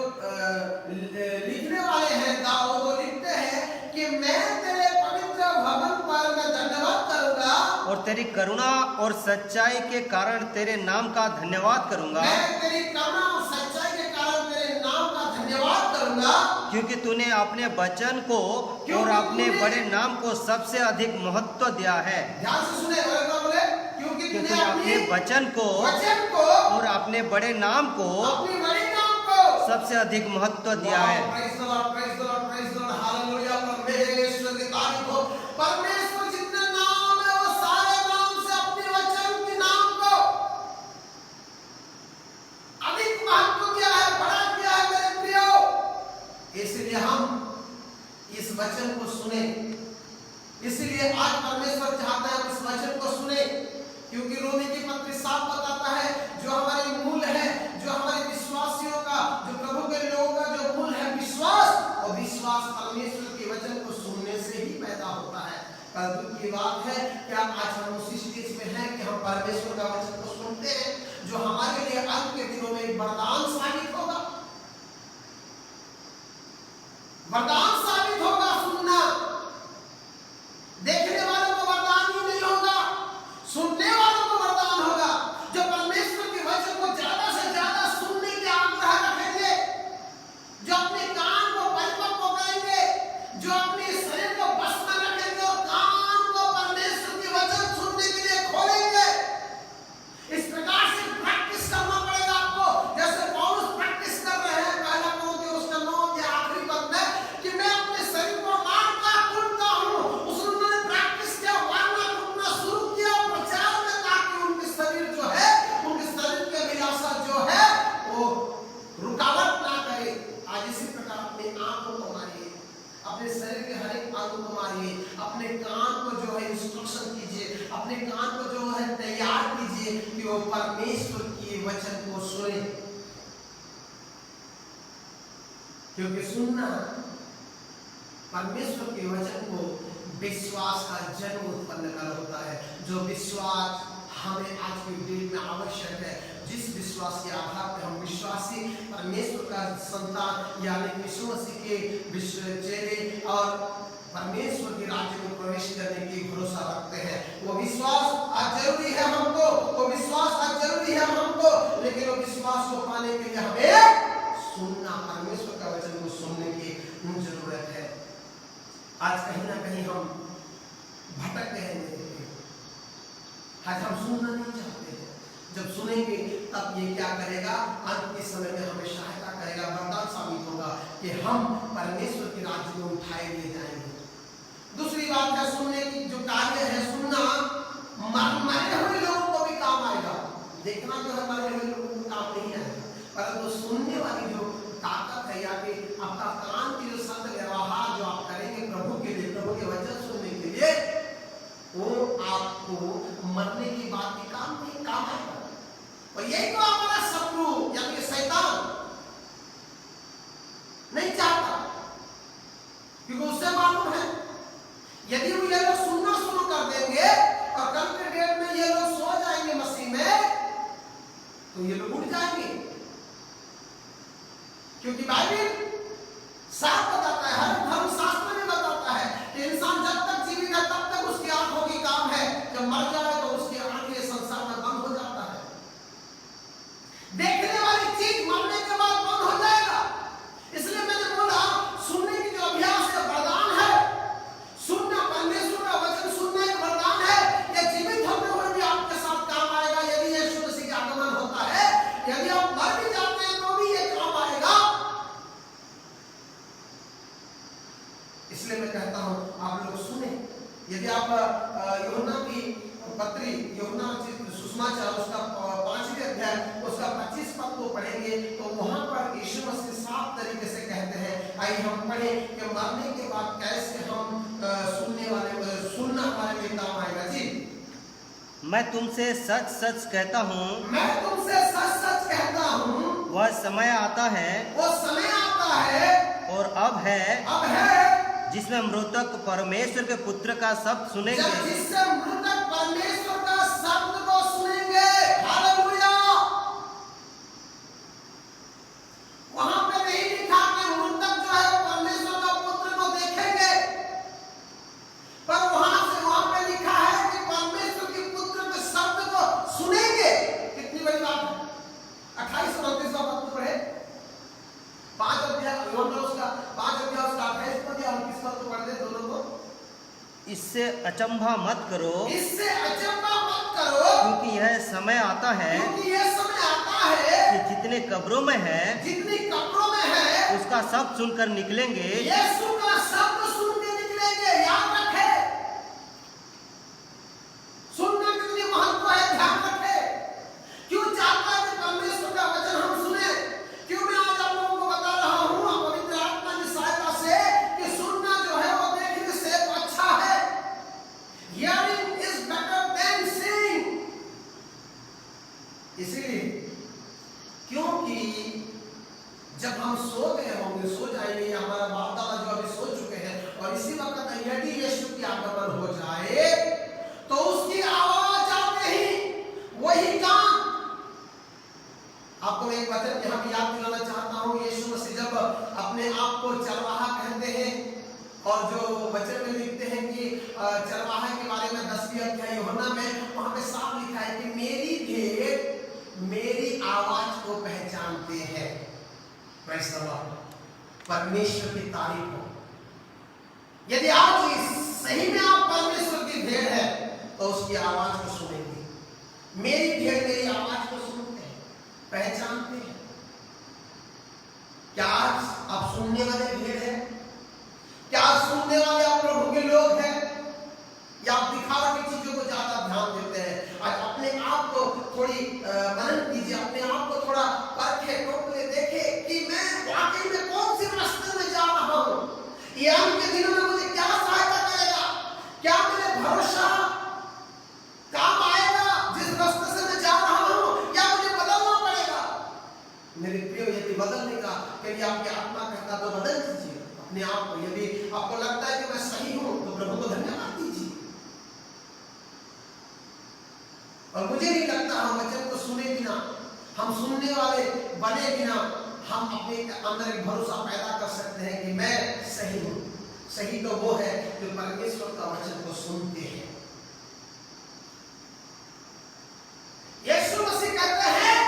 लिखने वाले हैं दाऊद वो लिखते हैं कि मैं तेरे पवित्र भवन पर मैं दंडवत करूंगा और तेरी करुणा और सच्चाई के कारण तेरे नाम का धन्यवाद करूंगा। मैं तेरी करुणा और सच्चाई के कारण तेरे नाम का धन्यवाद करूंगा, क्योंकि तूने अपने वचन को और अपने बड़े नाम को सबसे अधिक महत्व दिया है। ध्यान से सुने, बोले क्योंकि तूने अपने वचन को और अपने बड़े नाम को अपने बड़े नाम को सबसे अधिक महत्व दिया है। Praise the Lord, praise the Lord, praise the Lord, hallelujah. परमेश्वर की तारीफ हो। परमेश्वर जितने नाम है वो सारे नाम से अपने वचन के नाम को अधिक महत्व दिया है, बड़ा किया है मेरे प्रियो। इसलिए हम इस वचन को सुने, इसलिए आज परमेश्वर चाहता है इस वचन को सुने, क्योंकि रोमी की पत्री साफ बताता है जो हमारी मूल है, जो हमारे विश्वासियों का, जो प्रभु के लोगों का जो मूल है विश्वास, और विश्वास परमेश्वर के वचन को सुनने से ही पैदा होता है। पर दुख की बात है कि आज हम उसी स्टेज में हैं कि हम परमेश्वर का वचन को सुनते हैं जो हमारे लिए अंत के दिनों में एक वरदान साबित होगा, वरदान साबित होगा। सुनना देखने वालों को वरदान ही नहीं होगा, सुनने वालों को वरदान होगा। जो परमेश्वर के वचन को ज्यादा से ज्यादा सुनने के आग्रह रखेंगे, जो अपने कान को परिपक्व करेंगे, जो अपने शरीर को बस में रखेंगे और कान को परमेश्वर के वचन सुनने के लिए खोलेंगे। इस प्रकार से प्रैक्टिस करना पड़ेगा आपको, जैसे पौलुस प्रैक्टिस कर रहे हैं पहला कोरिन्थियों उसका 9 के आखिरी पद में कि मैं अपने शरीर को मारता कूटता हूं। उसने प्रैक्टिस किया, मारना कूटना शुरू किया प्रचार में, ताकि उनके शरीर जो है, उनके शरीर की अभिलाषा जो है वो रुकावट ना करे। आज इसी प्रकार अपने आंखों को मारिए, अपने शरीर के हर एक अंग को मारिए, अपने कान को जो है इंस्ट्रक्शन कीजिए, अपने कान को जो है तैयार कीजिए कि वो परमेश्वर के वचन को सुने। क्योंकि सुनना परमेश्वर के वचन को विश्वास का जन्म उत्पन्न कर होता है, जो विश्वास हमें आज की डेट में आवश्यक है। जिस विश्वास के आधार पर हम विश्वासी परमेश्वर का संतान यानी यीशु मसीह के चेले और परमेश्वर के राज्य में प्रवेश करने की भरोसा रखते हैं, वो विश्वास आज जरूरी है हमको, वो विश्वास आज जरूरी है हमको। लेकिन वो विश्वास को पाने के लिए हमें सुनना, परमेश्वर का वचन को सुनने की जरूरत है। आज कहीं ना कहीं हम भटक गए हैं, आज हम सुनना नहीं चाहते हैं। जब सुनेंगे तब ये क्या करेगा, अंत के समय में हमें सहायता करेगा, वरदान साबित होगा कि हम परमेश्वर के राज्य में उठाए ले जाएंगे। दूसरी बात है सुनने की जो कार्य है, सुनना मरे हुए लोगों को भी काम आएगा। देखना जो है मरे हुए लोगों को काम नहीं आएगा, परंतु सुनने वाली जो ताकत है या फिर आपका कान की जो सत्य व्यवहार जो आप करेंगे प्रभु के लिए, प्रभु के वचन सुनने के लिए, वो आपको मरने की बात के काम नहीं, काम आएगा। और यही तो हमारा शत्रु यानी शैतान नहीं चाहता, क्योंकि उससे मालूम है यदि वो ये लोग सुनना शुरू कर देंगे और कल के डेट में ये लोग सो जाएंगे मसीह में, तो ये लोग उठ जाएंगे। क्योंकि बाइबल साफ बताता है, हर धर्मशास्त्र में बताता है कि इंसान जब तक जीवित है तब तक उसकी आंखों की काम है, जब मर जाए तो उसकी आंखें संसार में बंद हो जाता है। देखने वाली चीज मरने के बाद बंद हो जाएगा। इसलिए मैंने बोला सुनने की जो अभ्यास है वरदान है, सुनना परमेश्वर का वचन सुनना एक वरदान है। यह जीवित इसलिए मैं कहता हूं आप लोग सुने। यदि आप यूहन्ना की पत्री, यूहन्ना सुसमाचार उसका 5वें अध्याय उसका 25 पद को पढ़ेंगे तो वहां पर यीशु मसीह साफ तरीके से कहते हैं, आइए हम पढ़ें कि मरने के बाद कैसे हम सुनना हमारे लिए काम आएगा। जी, मैं तुमसे सच सच कहता हूँ, मैं तुमसे सच सच कहता हूँ, वह समय आता है, वो समय आता है और अब है, जिसमें मृतक परमेश्वर के पुत्र का शब्द सुनेंगे, जिससे मृतक परमेश्वर का शब्द को सुनेंगे। हालेलुया। वहां पे नहीं लिखा कि मृतक जो है परमेश्वर का पुत्र को देखेंगे, पर वहां पे लिखा है कि परमेश्वर के पुत्र के शब्द को सुनेंगे। कितनी बड़ी बात है। 28 और 29 पद को पढ़े, 5 अध्याय उसका 28 पद या 29 पद को पढ़ दे दोनों को। इससे अचंभा मत करो, इससे अचंभा मत करो, क्योंकि यह समय आता है कि जितने कब्रों में है, जितनी कब्रों में है, उसका शब्द सुनकर निकलेंगे। यीशु का शब्द सुन के निकलेंगे। याद रखे, सुनना कितनी महत्व है, ध्यान रखे। क्यों चाहता है कि परमेश्वर का वचन हम सुने? क्यों मैं आज आप लोगों को बता रहा हूँ पवित्र आत्मा की सहायता से कि सुनना जो है वो देखने से अच्छा है। Hearing is better than seeing। इसीलिए क्योंकि जब हम सो गए होंगे, सो जाएंगे, या हमारा बाप दादा जो अभी सो चुके हैं, और इसी वक्त यदि यीशु की आगमन हो जाए तो उसकी आवाज आते ही वही काम। आपको मैं एक वचन यहाँ भी याद दिलाना चाहता हूँ। यीशु मसीह जब अपने आप को चरवाहा कहते हैं, और जो वचन में लिखते हैं कि चरवाहे के बारे में 10वें अध्याय यूहन्ना में, वहां पे साफ लिखा है कि मेरी भेड़ मेरी आवाज को पहचानते हैं। Praise the Lord. परमेश्वर की तारीफ हो। यदि आज सही में आप परमेश्वर की भेड़ है तो उसकी आवाज को सुनेंगे। मेरी भेड़ मेरी आवाज को सुनते हैं, पहचानते हैं। क्या आज आप सुनने वाले भेड़ हैं? क्या आज सुनने वाले आप प्रभु के लोग हैं, या आप दिखावटी चीजों को ज्यादा ध्यान देते हैं? आज अपने आप को थोड़ी मनन कीजिए, अपने आप को थोड़ा परखे, टोकले, देखे कि मैं वाकई में कौन से रास्ते में जा रहा हूं। ये अंत के दिनों में मुझे क्या सहायता करेगा? क्या मेरे भरोसा काम आएगा जिस रास्ते से मैं जा रहा हूं, या मुझे बदलना पड़ेगा? मेरे प्रिय, यदि बदलने का यदि आपकी आत्मा कहता तो बदल दीजिए अपने आप को। यदि आपको लगता है कि मैं सही हूं तो प्रभु को धन्यवाद दीजिए। और मुझे नहीं लगता हम वचन को सुने बिना, हम सुनने वाले बने बिना, हम अपने अंदर एक भरोसा पैदा कर सकते हैं कि मैं सही हूं। सही तो वो है जो परमेश्वर का वचन को सुनते हैं। यीशु मसीह कहते हैं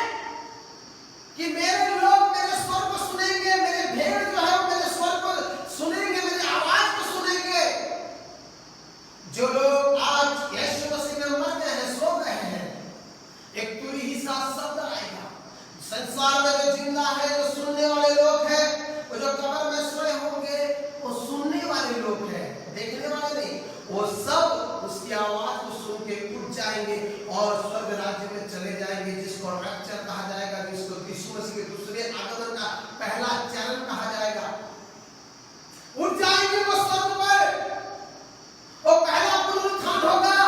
कि मेरे लोग मेरे स्वर को सुनेंगे, मेरे भेड़ जो है वो मेरे स्वर को सुनेंगे, मेरी आवाज को सुनेंगे। जो लोग आज यीशु मसीह में मर गए हैं, सो गए हैं, एक तुरी ही सा शब्द आएगा। संसार में जो जिंदा है, जो सुनने वाले लोग हैं, वो जो कब्र में सोए होंगे, वो सुनने वाले लोग हैं, देखने वाले नहीं। वो सब उसकी आवाज को सुन के उठ जाएंगे और स्वर्ग राज्य में चले जाएंगे, जिसको रैप्चर कहा जाएगा, जिसको यीशु मसीह के दूसरे आगमन का पहला चरण कहा जाएगा। उठ जाएंगे वो स्वर्ग पर, वो पहला पुनरुत्थान होगा।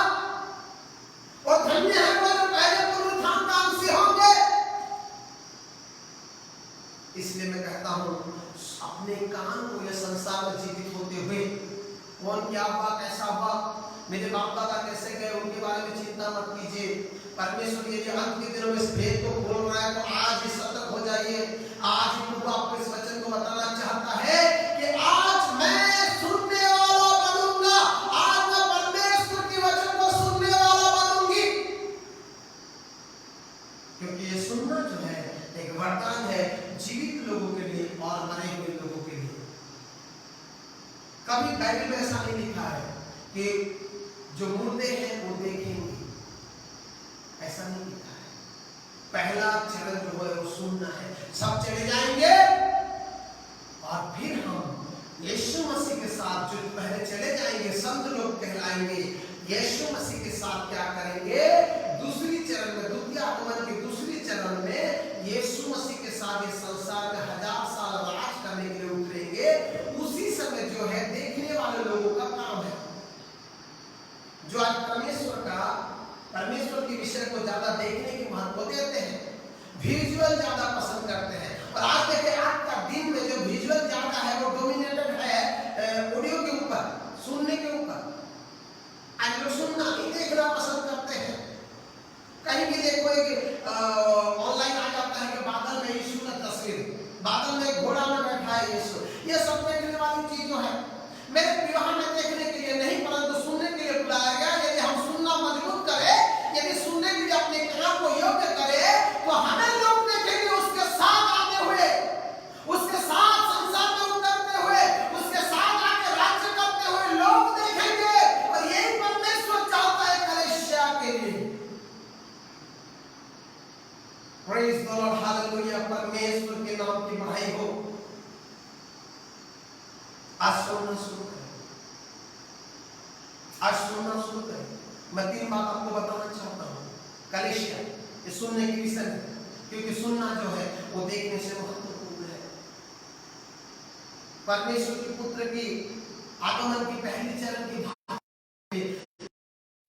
और धन्य है वो जो पहले पुनरुत्थान का अंशी होंगे। इसलिए मैं कहता हूं, अपने कान को यह संसार में जीवित होते हुए कौन क्या हुआ, कैसा हुआ, मेरे बाप दादा कैसे गए, उनके बारे में चिंता मत कीजिए। परमेश्वर यदि अंत के दिनों में इस भेद को खोल रहा है तो आज ही सतर्क हो जाइए। आज ही प्रभु आपको इस वचन को बताना चाहता है कि आज मैं सुनने वाला बनूंगा, आज मैं परमेश्वर के वचन को सुनने वाला बनूंगी। क्योंकि ये सुनना जो है एक वरदान है जीवित लोगों के लिए और मरे हुए लोगों के लिए। कभी बाइबल में ऐसा नहीं लिखा है कि जो मुर्दे हैं वो देखेंगे, ऐसा नहीं लिखा है। पहला चरण जो है वो सुनना है। सब चले जाएंगे और फिर हम यीशु मसीह के साथ जो पहले चले जाएंगे संत लोग कहलाएंगे, यीशु मसीह के साथ क्या करेंगे, दूसरी चरण में, द्वितीय आगमन के दूसरी चरण में यीशु मसीह के साथ इस संसार में 1000 साल राज करने के लिए उतरेंगे। उसी समय जो है देखने वाले लोगों का काम है, जो आज परमेश्वर के विषय को ज्यादा देखने की महत्व देते हैं, विजुअल ज्यादा पसंद करते हैं। और आज देखिए आज का दिन में जो विजुअल ज्यादा है वो डोमिनेटेड है ऑडियो के ऊपर, सुनने के ऊपर। आज लोग सुनना नहीं देखना पसंद करते हैं। कहीं भी देखो एक ऑनलाइन आ जाता है कि बादल में यीशु का तस्वीर, बादल में घोड़ा में बैठा है यीशु। ये सब देखने वाली चीज जो है मेरे विवाह में देखने के लिए नहीं परंतु सुनने के लिए बुलाया गया। यदि हम सुनना मजबूत करें, यदि सुनने के लिए अपने कान को योग्य करें, तो हमें लोग देखेंगे उसके साथ आते हुए, उसके साथ संसार में उतरते हुए, उसके साथ आके राज्य करते हुए लोग देखेंगे। और यही परमेश्वर चाहता है कलीसिया के लिए। Praise the Lord, hallelujah. परमेश्वर के नाम की बड़ाई हो। आज सुनना शुरू करें, आज सुनना शुरू करें। मैं 3 बात आपको बताना चाहता हूँ कलीसिया, ये सुनने की विषय है, क्योंकि सुनना जो है वो देखने से महत्वपूर्ण है। परमेश्वर के पुत्र की आगमन की पहली चरण की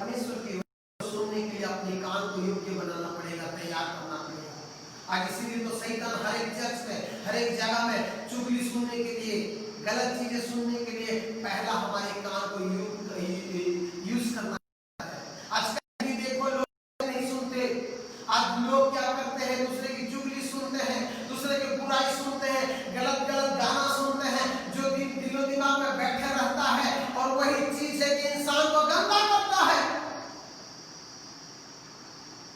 परमेश्वर की सुनने के लिए अपने कान को योग्य बनाना पड़ेगा, तैयार करना पड़ेगा। आज इसीलिए तो शैतान हर एक चर्च में, हर एक जगह में चुगली सुनने के लिए, गलत चीजें सुनने के लिए पहला हमारे कान को यूज करना है। आज कहीं देखो लोग नहीं सुनते। आज लोग क्या करते हैं, दूसरे की चुगली सुनते हैं, दूसरे की बुराई सुनते हैं, गलत गलत गाना सुनते हैं, जो दिलो दिमाग में बैठे रहता है। और वही चीज है कि इंसान को गंदा करता है।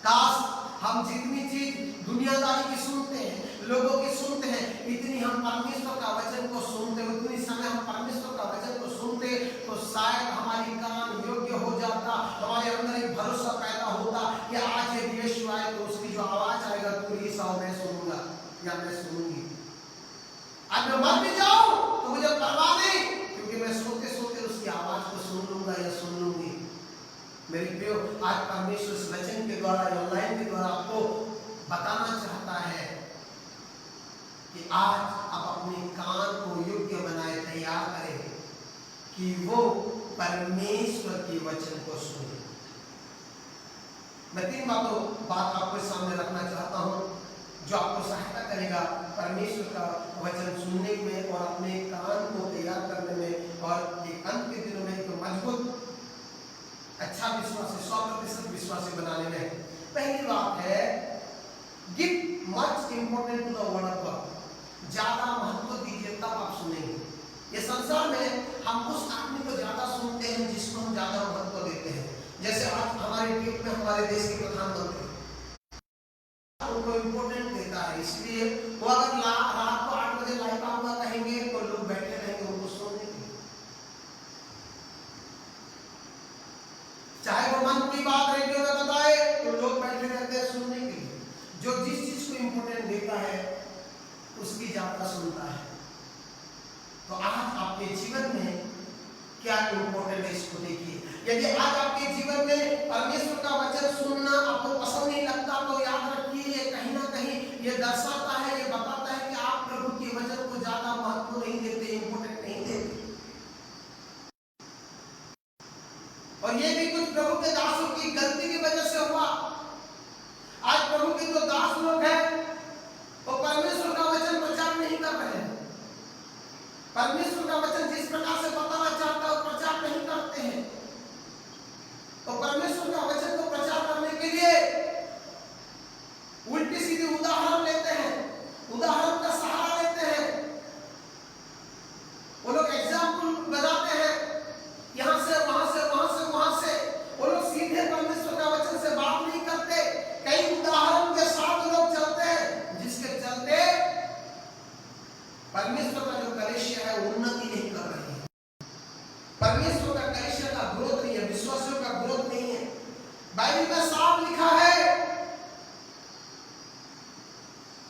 काश हम जितनी चीज दुनियादारी की सुनते हैं, लोगों की सुनते हैं, इतनी हम परमेश्वर का वचन को सुनते, उतनी समय हम परमेश्वर का वचन को सुनते, तो शायद हमारी कान योग्य हो जाता, हमारे अंदर एक भरोसा पैदा होता कि आज यदि यीशु आए तो उसकी जो आवाज आएगा तो ये साव मैं सुनूंगा या मैं सुनूंगी। आज मैं मर भी जाऊं तो मुझे परवाह नहीं, क्योंकि मैं सोते सोते उसकी आवाज को सुन लूंगा या सुन लूंगी। मेरे प्रियो, आज परमेश्वर इस वचन के द्वारा, ऑनलाइन के द्वारा आपको बताना चाहता है कि आज आप अपने कान को योग्य बनाए, तैयार करें कि वो परमेश्वर के वचन को सुने। मैं 3 बात आपके सामने रखना चाहता हूं जो आपको सहायता करेगा परमेश्वर का वचन सुनने में और अपने कान को तैयार करने में, और एक अंत के दिनों में एक मजबूत अच्छा विश्वासी, 100% विश्वासी बनाने में। पहली बात है, give much important to the word of God. ज्यादा महत्व दीजिए तब आप सुनेंगे। ये संसार में हम उस आदमी को ज्यादा सुनते हैं जिसको हम ज्यादा महत्व देते हैं। जैसे आज हमारे देश में हमारे देश के प्रधानमंत्री उनको इंपोर्टेंट देता है, इसलिए वो अगर रात को 8 बजे लाइव आऊंगा कहेंगे तो लोग बैठे रहेंगे उनको सुनने के लिए। चाहे वो मन की बात रेडियो में बताए तो लोग बैठे रहते हैं सुनने के लिए। जो जिस चीज को इंपोर्टेंट देता है उसकी ज्यादा सुनता है। तो आज आपके जीवन में क्या इंपोर्टेंट है इसको देखिए। यदि आज आपके जीवन में परमेश्वर का वचन सुनना आपको पसंद नहीं लगता तो याद रखिए, ये कहीं ना कहीं ये दर्शाता है, ये बताता है कि आप प्रभु के वचन को ज्यादा महत्व नहीं देते, इंपोर्टेंट नहीं देते। और ये भी कुछ प्रभु के दासों की गलती की वजह से हुआ। आज प्रभु के जो दास लोग हैं वो परमेश्वर का वचन प्रचार नहीं कर रहे हैं। परमेश्वर का वचन जिस प्रकार से बताना चाहता है वो प्रचार नहीं करते हैं। तो परमेश्वर का वचन को प्रचार करने के लिए उल्टी सीधी उदाहरण लेते हैं, उदाहरण का सहारा लेते हैं। वो लोग एग्जाम्पल बनाते हैं, यहां से वहां से, वहां से वहां से। वो लोग सीधे परमेश्वर का वचन से बात नहीं करते, कई उदाहरण के साथ लोग चलते हैं, जिसके चलते परमेश्वर का जो कलीसिया है उन्नति नहीं कर रही है। परमेश्वर का कलीसिया का ग्रोथ नहीं है, विश्वासियों का ग्रोथ नहीं है। बाइबल में साफ लिखा है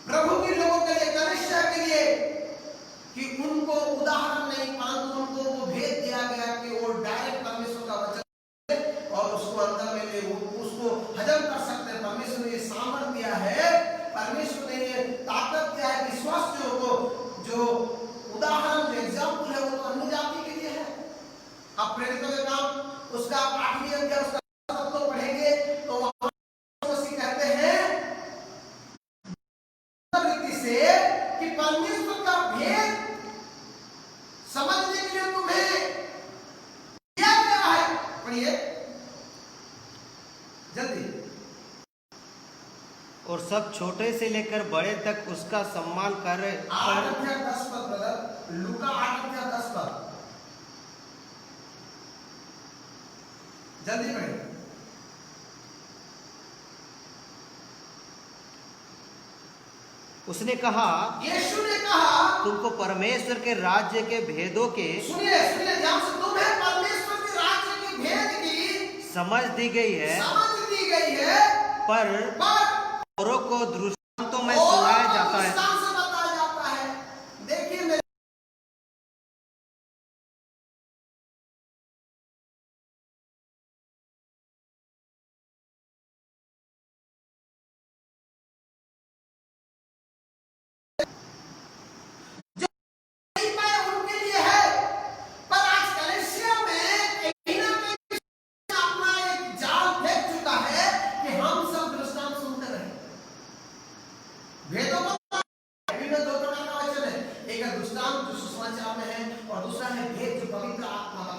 प्रभु के लोगों के लिए, कलीसिया के लिए, कि उनको उदाहरण नहीं प्रेरितों के काम उसका 8वीं अध्याय उसका सब तो पढ़ेंगे तो वहां मसीह कहते हैं रीति से कि परमेश्वर का भेद समझने के लिए तुम्हें क्या क्या है, पढ़िए जल्दी। और सब छोटे से लेकर बड़े तक उसका सम्मान कर 8:10 ब्रदर, लूका 8:10 जल्दी पढ़िए। उसने कहा, यीशु ने कहा, तुमको परमेश्वर के राज्य के भेदों के सुनिए सुनिए ध्यान से, तुम्हें परमेश्वर के राज्य के भेद की समझ दी गई है, पर औरों को दृष्टांतों में सुनाया जाता है। बताया जाता है। देखिए मेरे उनके लिए है, पर आज कलीसिया में कहीं ना कहीं अपना एक जाल फेंक चुका है कि हम सब दृष्टांत सुनते रहे। वेदों का दो प्रकार का वचन है, एक है दृष्टांत जो सुसमाचार में है और दूसरा है भेद जो पवित्र आत्मा का।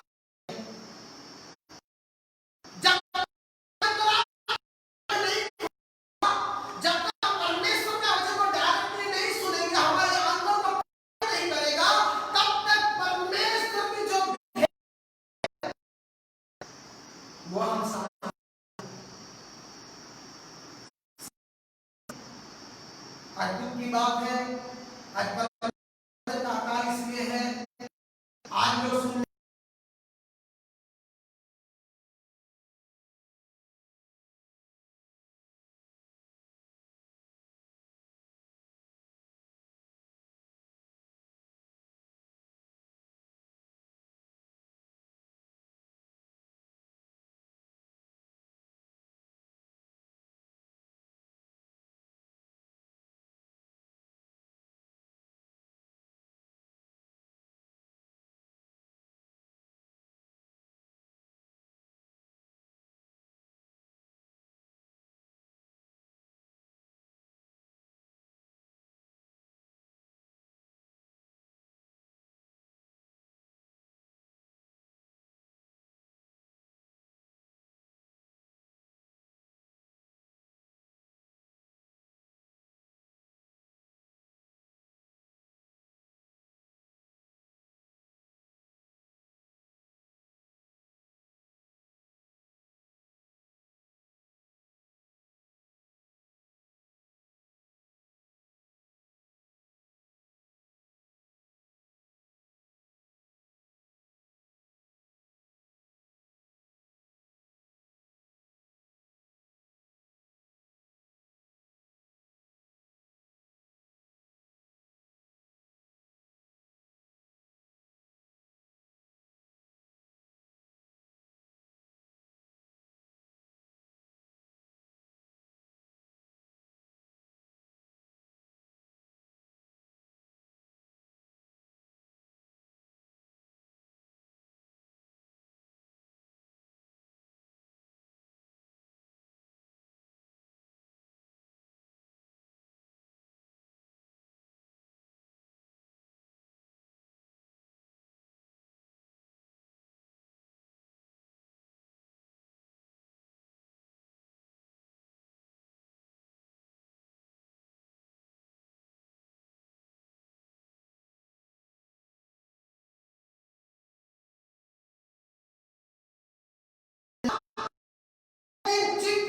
जब तक परमेश्वर का वचन को डायरेक्टली नहीं सुनेंगे, हमारे अंदर को नहीं करेगा, तब तक परमेश्वर की जो वो हम अद्भुत की बात है। का आकार इसलिए है आज जो सुन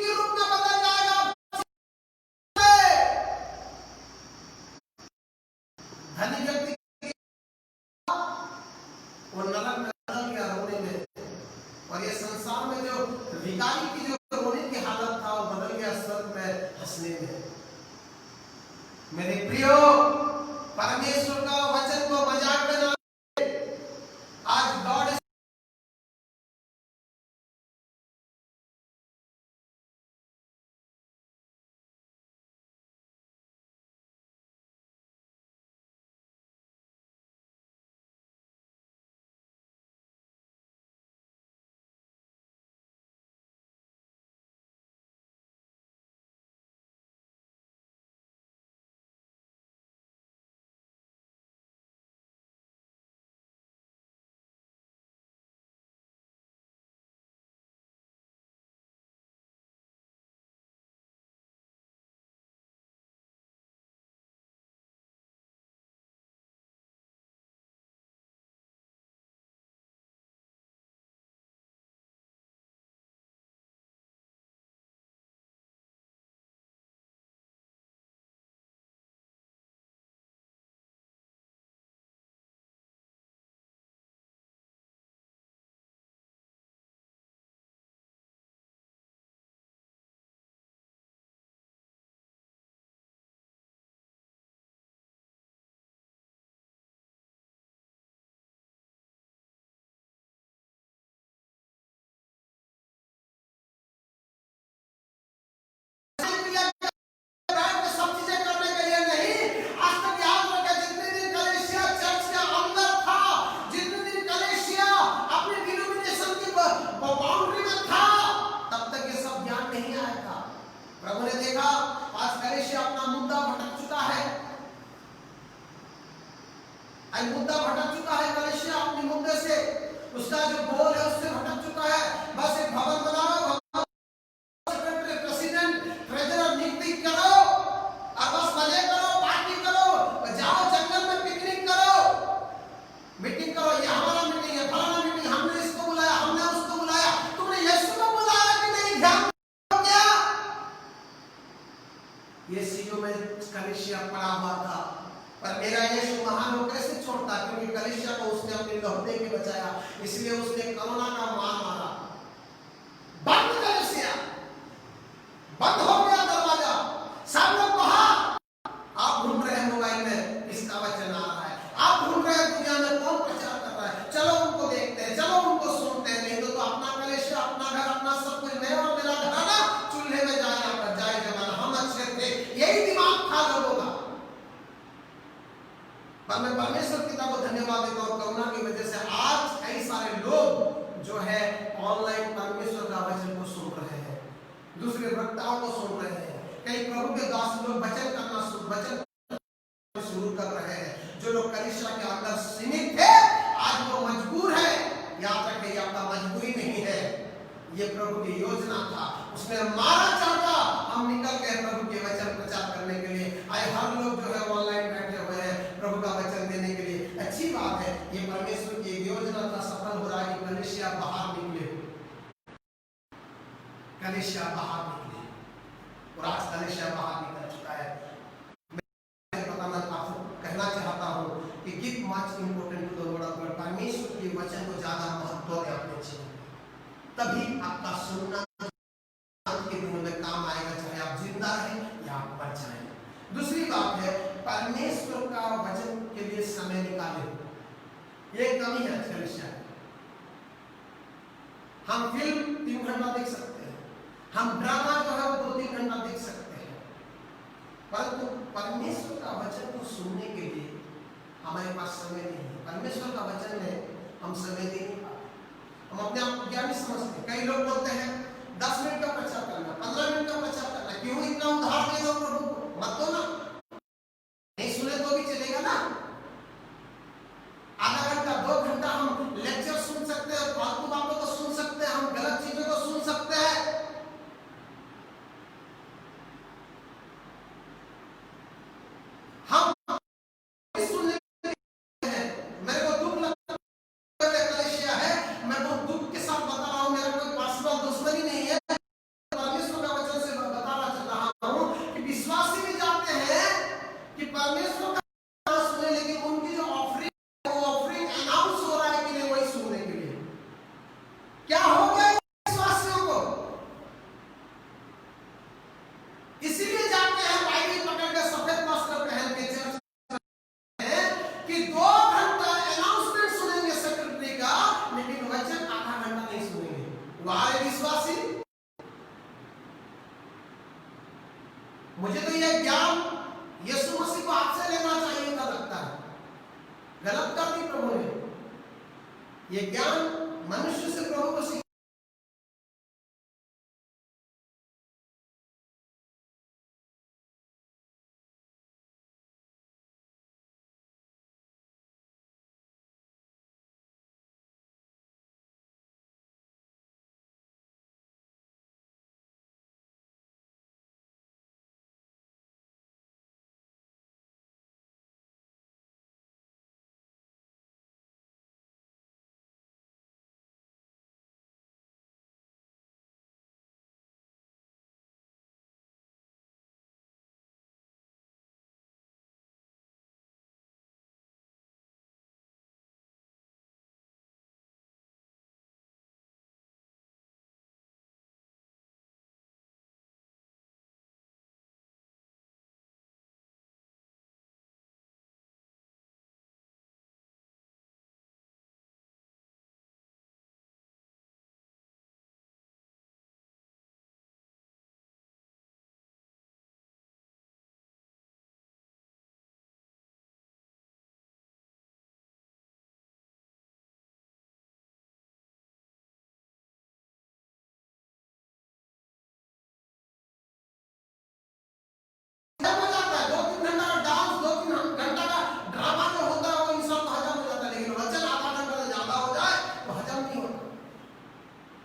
के रूप में बदल जाएगा। धनी व्यक्ति वो नरक में बदल गया रोने में, और ये संसार में जो भिखारी की जो रोने की हालत था वो बदल गया स्वर्ग में हंसने में। मेरे प्रियो, परमेश्वर का वचन को मजाक में ना आज गॉड उसका जो गोल है उससे भटक चुका है। बस एक भवन बनाओ, सेक्रेटरी, प्रेसिडेंट, ट्रेजरर नियुक्ति करो और बस मजे करो, पार्टी करो, जाओ जंगल में पिकनिक करो, मीटिंग करो, ये हमारा मीटिंग है, फलाना मीटिंग, हमने इसको बुलाया, हमने उसको बुलाया। तुमने यीशु को बुलाया कि नहीं? ध्यान दो क्या? ये सीओ में कलीसिया पड़ा हुआ था, पर मेरा यीशु महान हो कैसे छोड़ता? क्योंकि कलीसिया को उसने अपने लौटे के बचाया, इसलिए उसने कोरोना का मार मारा। बंद कलीसिया, बंद हो गया दरवाजा। सब लोग कहा, आप ढूंढ रहे हैं मोबाइल में किसका वचन आ रहा है, आप ढूंढ रहे हैं दुनिया में कौन प्रचार कर रहा है, चलो उनको देखते हैं, चलो उनको सुनते हैं। नहीं तो अपना कलेश, अपना घर, अपना सब कुछ, मैं और मेरा घराना चूल्हे में जाए जमाना, हम अच्छे थे, यही दिमाग था लोगों का। पर मैं परमेश्वर पिता को धन्यवाद देता हूँ, कोरोना की वजह से आज कई सारे लोग जो है ऑनलाइन परमेश्वर का वचन को सुन रहे हैं, दूसरे वक्ताओं को सुन रहे हैं। कई प्रभु के दास लोग वचन शुरू कर रहे हैं। जो लोग कलीसिया के अंदर सीमित थे, आज वो मजबूर है। याद रखें, ये आपका मजबूरी नहीं है, ये प्रभु की योजना था। उसने हमारा चाहता हम निकल गए प्रभु के वचन प्रचार करने के लिए। आए हर लोग जो है ऑनलाइन बैठे हुए हैं प्रभु का वचन देने के लिए। अच्छी बात है, ये परमेश्वर की योजना था, सफल हो रहा है कि कलीसिया बाहर निकले, कलीसिया बाहर निकले, और आज कलीसिया बाहर निकल चुका है। कहना चाहता हूं कि give much important to the word of God. परमेश्वर के वचन को ज्यादा महत्व दें अपने जीवन में, तभी आपका सुनना के दिनों में काम आएगा, चाहे आप जिंदा रहें या आप मर जाएं। दूसरी बात है, परमेश्वर का वचन के लिए समय निकालें। ये कमी है कलीसिया। हम फिल्म 3 घंटा देख सकते हैं, हम ड्रामा जो है वो 2-3 घंटा देख सकते हैं, परंतु परमेश्वर का वचन को सुनने के लिए हमारे पास समय नहीं है। परमेश्वर का वचन में हम समय दे नहीं पाते, हम अपने आप को ज्ञानी समझते हैं। कई लोग बोलते हैं 10 मिनट का प्रचार करना, 15 मिनट का प्रचार करना, क्यों इतना उधार दे दो प्रभु को, मत दो ना, नहीं सुने तो भी चलेगा ना। आधा घंटा 2 घंटा हम लेक्चर सुन सकते हैं, फालतू बातों को सुन सकते हैं, हम गलत चीजों को सुन सकते हैं। हम सुनने मेरे को दुख लगता है, कलीसिया है, मैं बहुत दुख के साथ बता रहा हूं, मेरा कोई पर्सनल दुश्मनी नहीं है, परमेश्वर का वचन से बताना चाहता हूं कि विश्वासी भी जानते हैं कि परमेश्वर का सुने, लेकिन उनकी जो ऑफरिंग है वो ऑफरिंग अनाउंस हो रहा है कि नहीं, वही सुनने के लिए। क्या हो गया विश्वासियों को? इसीलिए जाते हैं बाइबल पकड़ के, सफेद वस्त्र पहन के चर्च कि 2 घंटा अनाउंसमेंट सुनेंगे सेक्रेटरी का, लेकिन वचन आधा घंटा नहीं सुनेंगे। वाले विश्वासी, मुझे तो यह ज्ञान यीशु मसीह को आपसे लेना चाहिए था, लगता है गलत कर दी प्रभु ने। यह ज्ञान मनुष्य से प्रभु को सीखा।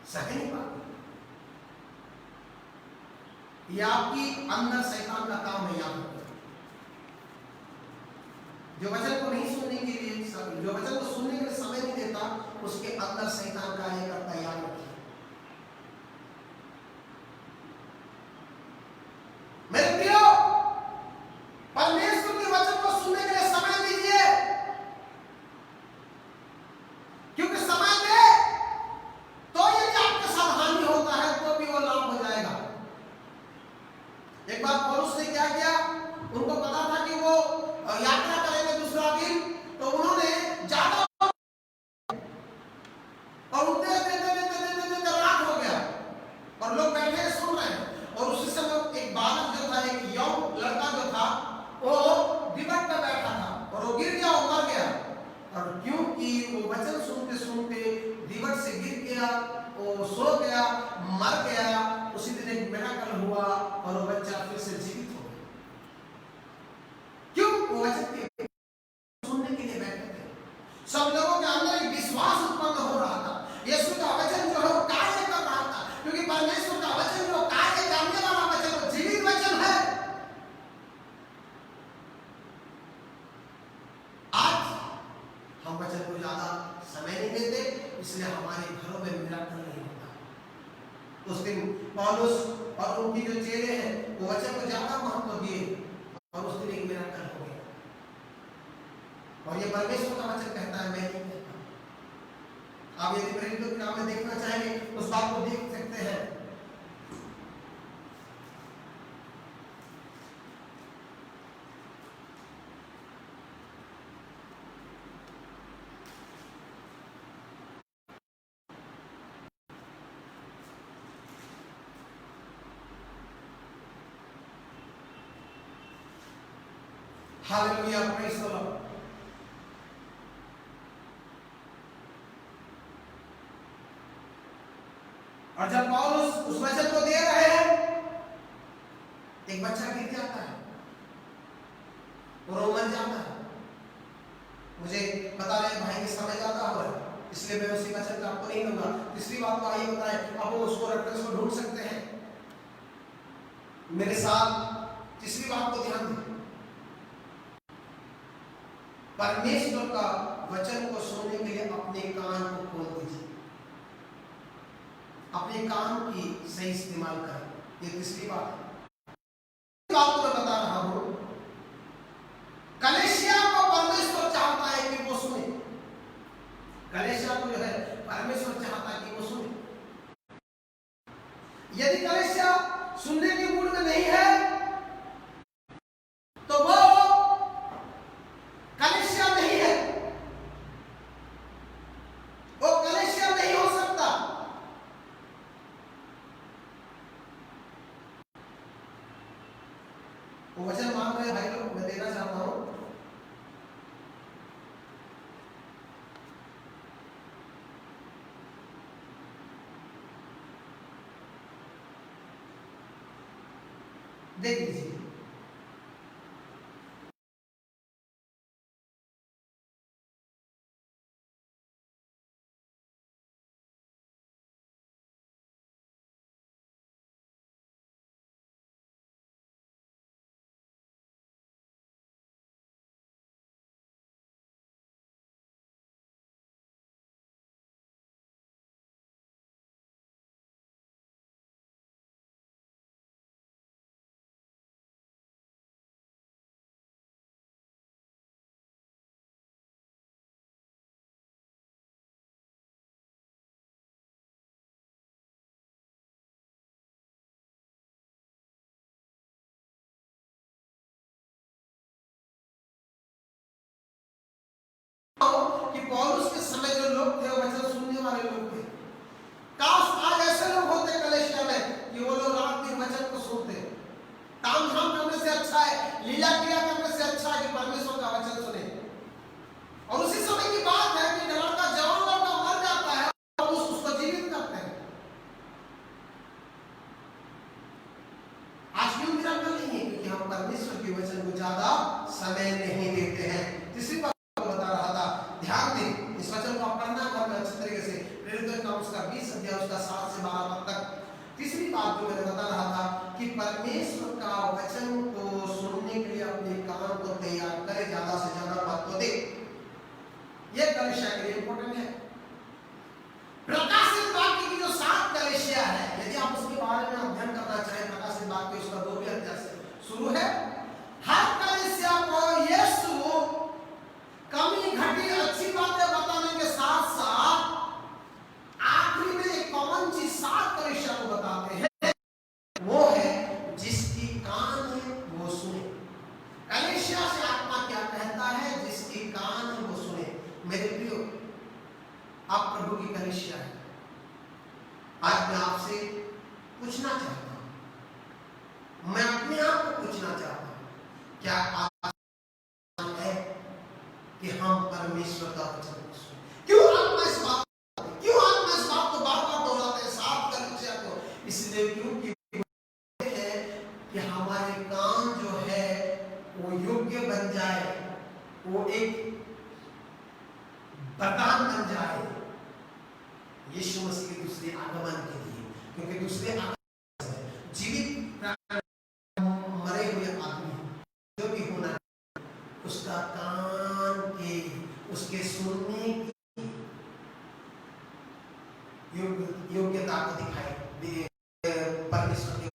सह नहीं पाते। ये आपकी अंदर शैतान का काम है। याद रखो, जो वचन को नहीं सुनने के लिए, जो वचन को सुनने के लिए समय नहीं देता, उसके अंदर शैतान कार्य करता है। याद रखिए मेरे प्रियो, परमेश्वर के वचन को सुनने के लिए समय दीजिए, क्योंकि समय दे तो यदि आपके साथ हानि होता है तो भी वो लाभ हो जाएगा। एक बार पौलुस ने क्या किया, उनको पता था कि वो यात्रा करेंगे दूसरा दिन, तो उन्होंने ज्यादा और उठते देते रात हो गया और लोग बैठे सुन रहे हैं। और उसी समय एक बालक जो था, एक यौन लड़का जो था, वो दीवार पर बैठा था और वो गिर गया और मर गया। और क्योंकि वो वचन सुनते सुनते दीवार से गिर गया, वो सो गया, मर गया, उसी दिन एक मिराकल हुआ और वो बच्चा फिर से जीवित हो गया। क्यों? वो वचन के सुनने के लिए बैठे थे। सब लोगों के अंदर एक विश्वास उत्पन्न हो रहा था। यीशु का वचन जो है वो कार्य कर रहा था, क्योंकि परमेश्वर का वचन जो कार्य करने वाला वचन, वो जीवित वचन है। आज हम वचन को ज्यादा समय नहीं देते, इसलिए हमारे घरों में मिराकल नहीं होता। उस दिन पौलुस और उनकी जो चेले हैं वो वचन को ज्यादा महत्व दिए और उस दिन एक मिराकल हो गया। और ये परमेश्वर का वचन कहता है, मैं नहीं कहता। आप यदि प्रेरितों की किताब में देखना चाहेंगे उस बात को देख सकते हैं। Hallelujah, praise the Lord. और जब पौलुस उस वचन को दे रहे हैं, एक बच्चा गिर जाता है और वो मर जाता है। मुझे बता रहे भाई कि समय ज्यादा हो रहा है, इसलिए मैं उसी वचन का आपको नहीं दूंगा। तीसरी बात को आइए बताएं, अब वो उसको रेफरेंस को ढूंढ सकते हैं मेरे साथ। तीसरी बात को ध्यान दें, परमेश्वर का वचन को सुनने के लिए अपने कान को खोल दीजिए, अपने कान की सही इस्तेमाल करें। ये तीसरी बात है। बात को मैं बता रहा हूं, कलीसिया को परमेश्वर चाहता है कि वो सुने। कलीसिया को जो है परमेश्वर चाहता है कि वो सुने। यदि कलीसिया सुनने के मूड में नहीं है तो वो कलीसिया नहीं है, वो कलीसिया नहीं हो सकता। वो वचन मांग रहे भाई लोग, मैं देना चाहता हूं। देख लीजिए, कि पौलुस के समय जो लोग थे वो वचन सुनने वाले लोग थे। काश आज ऐसे लोग होते कलीसिया में कि वो लोग रात दिन वचन को सुनते। काम धाम करने से अच्छा है, लीला क्रिया करने से अच्छा है कि परमेश्वर का वचन सुने। और उसी समय की बात है कि लड़का, जवान लड़का मर जाता है और उसको जीवित करते हैं। आज क्यों मिराकल नहीं है? क्योंकि हम परमेश्वर के वचन को ज्यादा समय नहीं देते हैं। तीसरी बात बता रहा था, ध्यान दें, इस वचन को आप पढ़ना और अच्छे तरीके से उसका 20 अध्याय उसका 7 से 12 पद तक। तीसरी बात जो मैंने बता रहा था कि परमेश्वर का वचन को सुनने के लिए अपने कान को तैयार करे, ज्यादा से ज्यादा महत्व दे। ये कलीसिया के लिए इंपॉर्टेंट है। प्रकाशित वाक्य की जो 7 कलीसिया है, यदि आप उसके बारे में अध्ययन करना चाहें, प्रकाशित वाक्य उसका 2वें अध्याय से शुरू है। हर कलीसिया को यीशु कमी घटी अच्छी बातें बताने के साथ साथ आखिरी में एक कॉमन चीज 7 कलीसिया को बताते हैं, वो है जिसकी कान है वो सुने। कलीसिया से आत्मा क्या कहता है? जिसकी कान है वो सुने। मेरे प्रियो, आप प्रभु की कलीसिया है। आज मैं आपसे पूछना चाहता हूं, मैं अपने आप को पूछना चाहता हूं, क्या आप है कि हम परमेश्वर का वचन सुने? क्यों आत्मा इस बात को बार-बार दोहराते हैं 7 कलीसिया को? इसलिए क्योंकि कि हमारे कान जो है वो योग्य बन जाए, वो एक वरदान बन जाए यीशु मसीह के दूसरे आगमन के लिए। क्योंकि दूसरे आगमन है जीवित मरे हुए आदमी जो भी होना, उसका कान के उसके सुनने की योग्यता को दिखाई, परमेश्वर की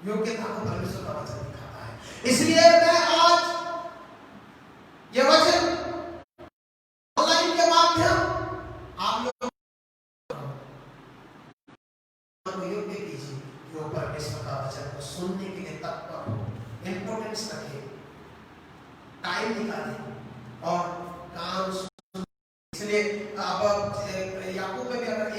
योग्यता को परमेश्वर का वचन दिखाता है। इसलिए मैं आज ये वचन ऑनलाइन के माध्यम आप लोगों को योग्य कीजिए कि वो परमेश्वर का वचन को सुनने के लिए तत्पर हो, इंपॉर्टेंस रखे, टाइम निकालें और काम सुन। इसलिए अब याकूब में भी अगर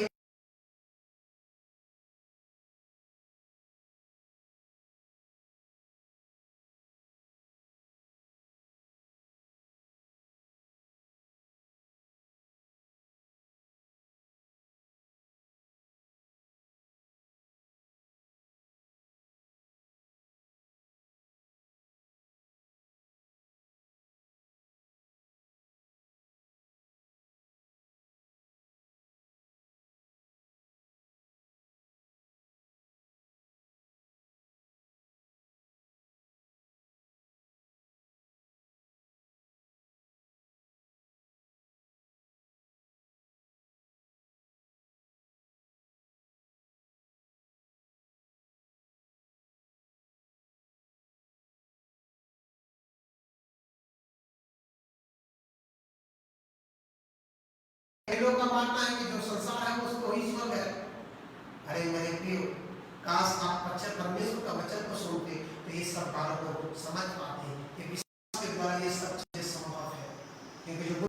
एक लोग का मानना है कि जो संसार है उसको ईश्वर है। अरे मेरे प्रियो, काश आप परमेश्वर का वचन को सुनते तो ये सब बातों को समझ पाते कि विश्वास के द्वारा ये सब चीजें संभव है। क्योंकि जो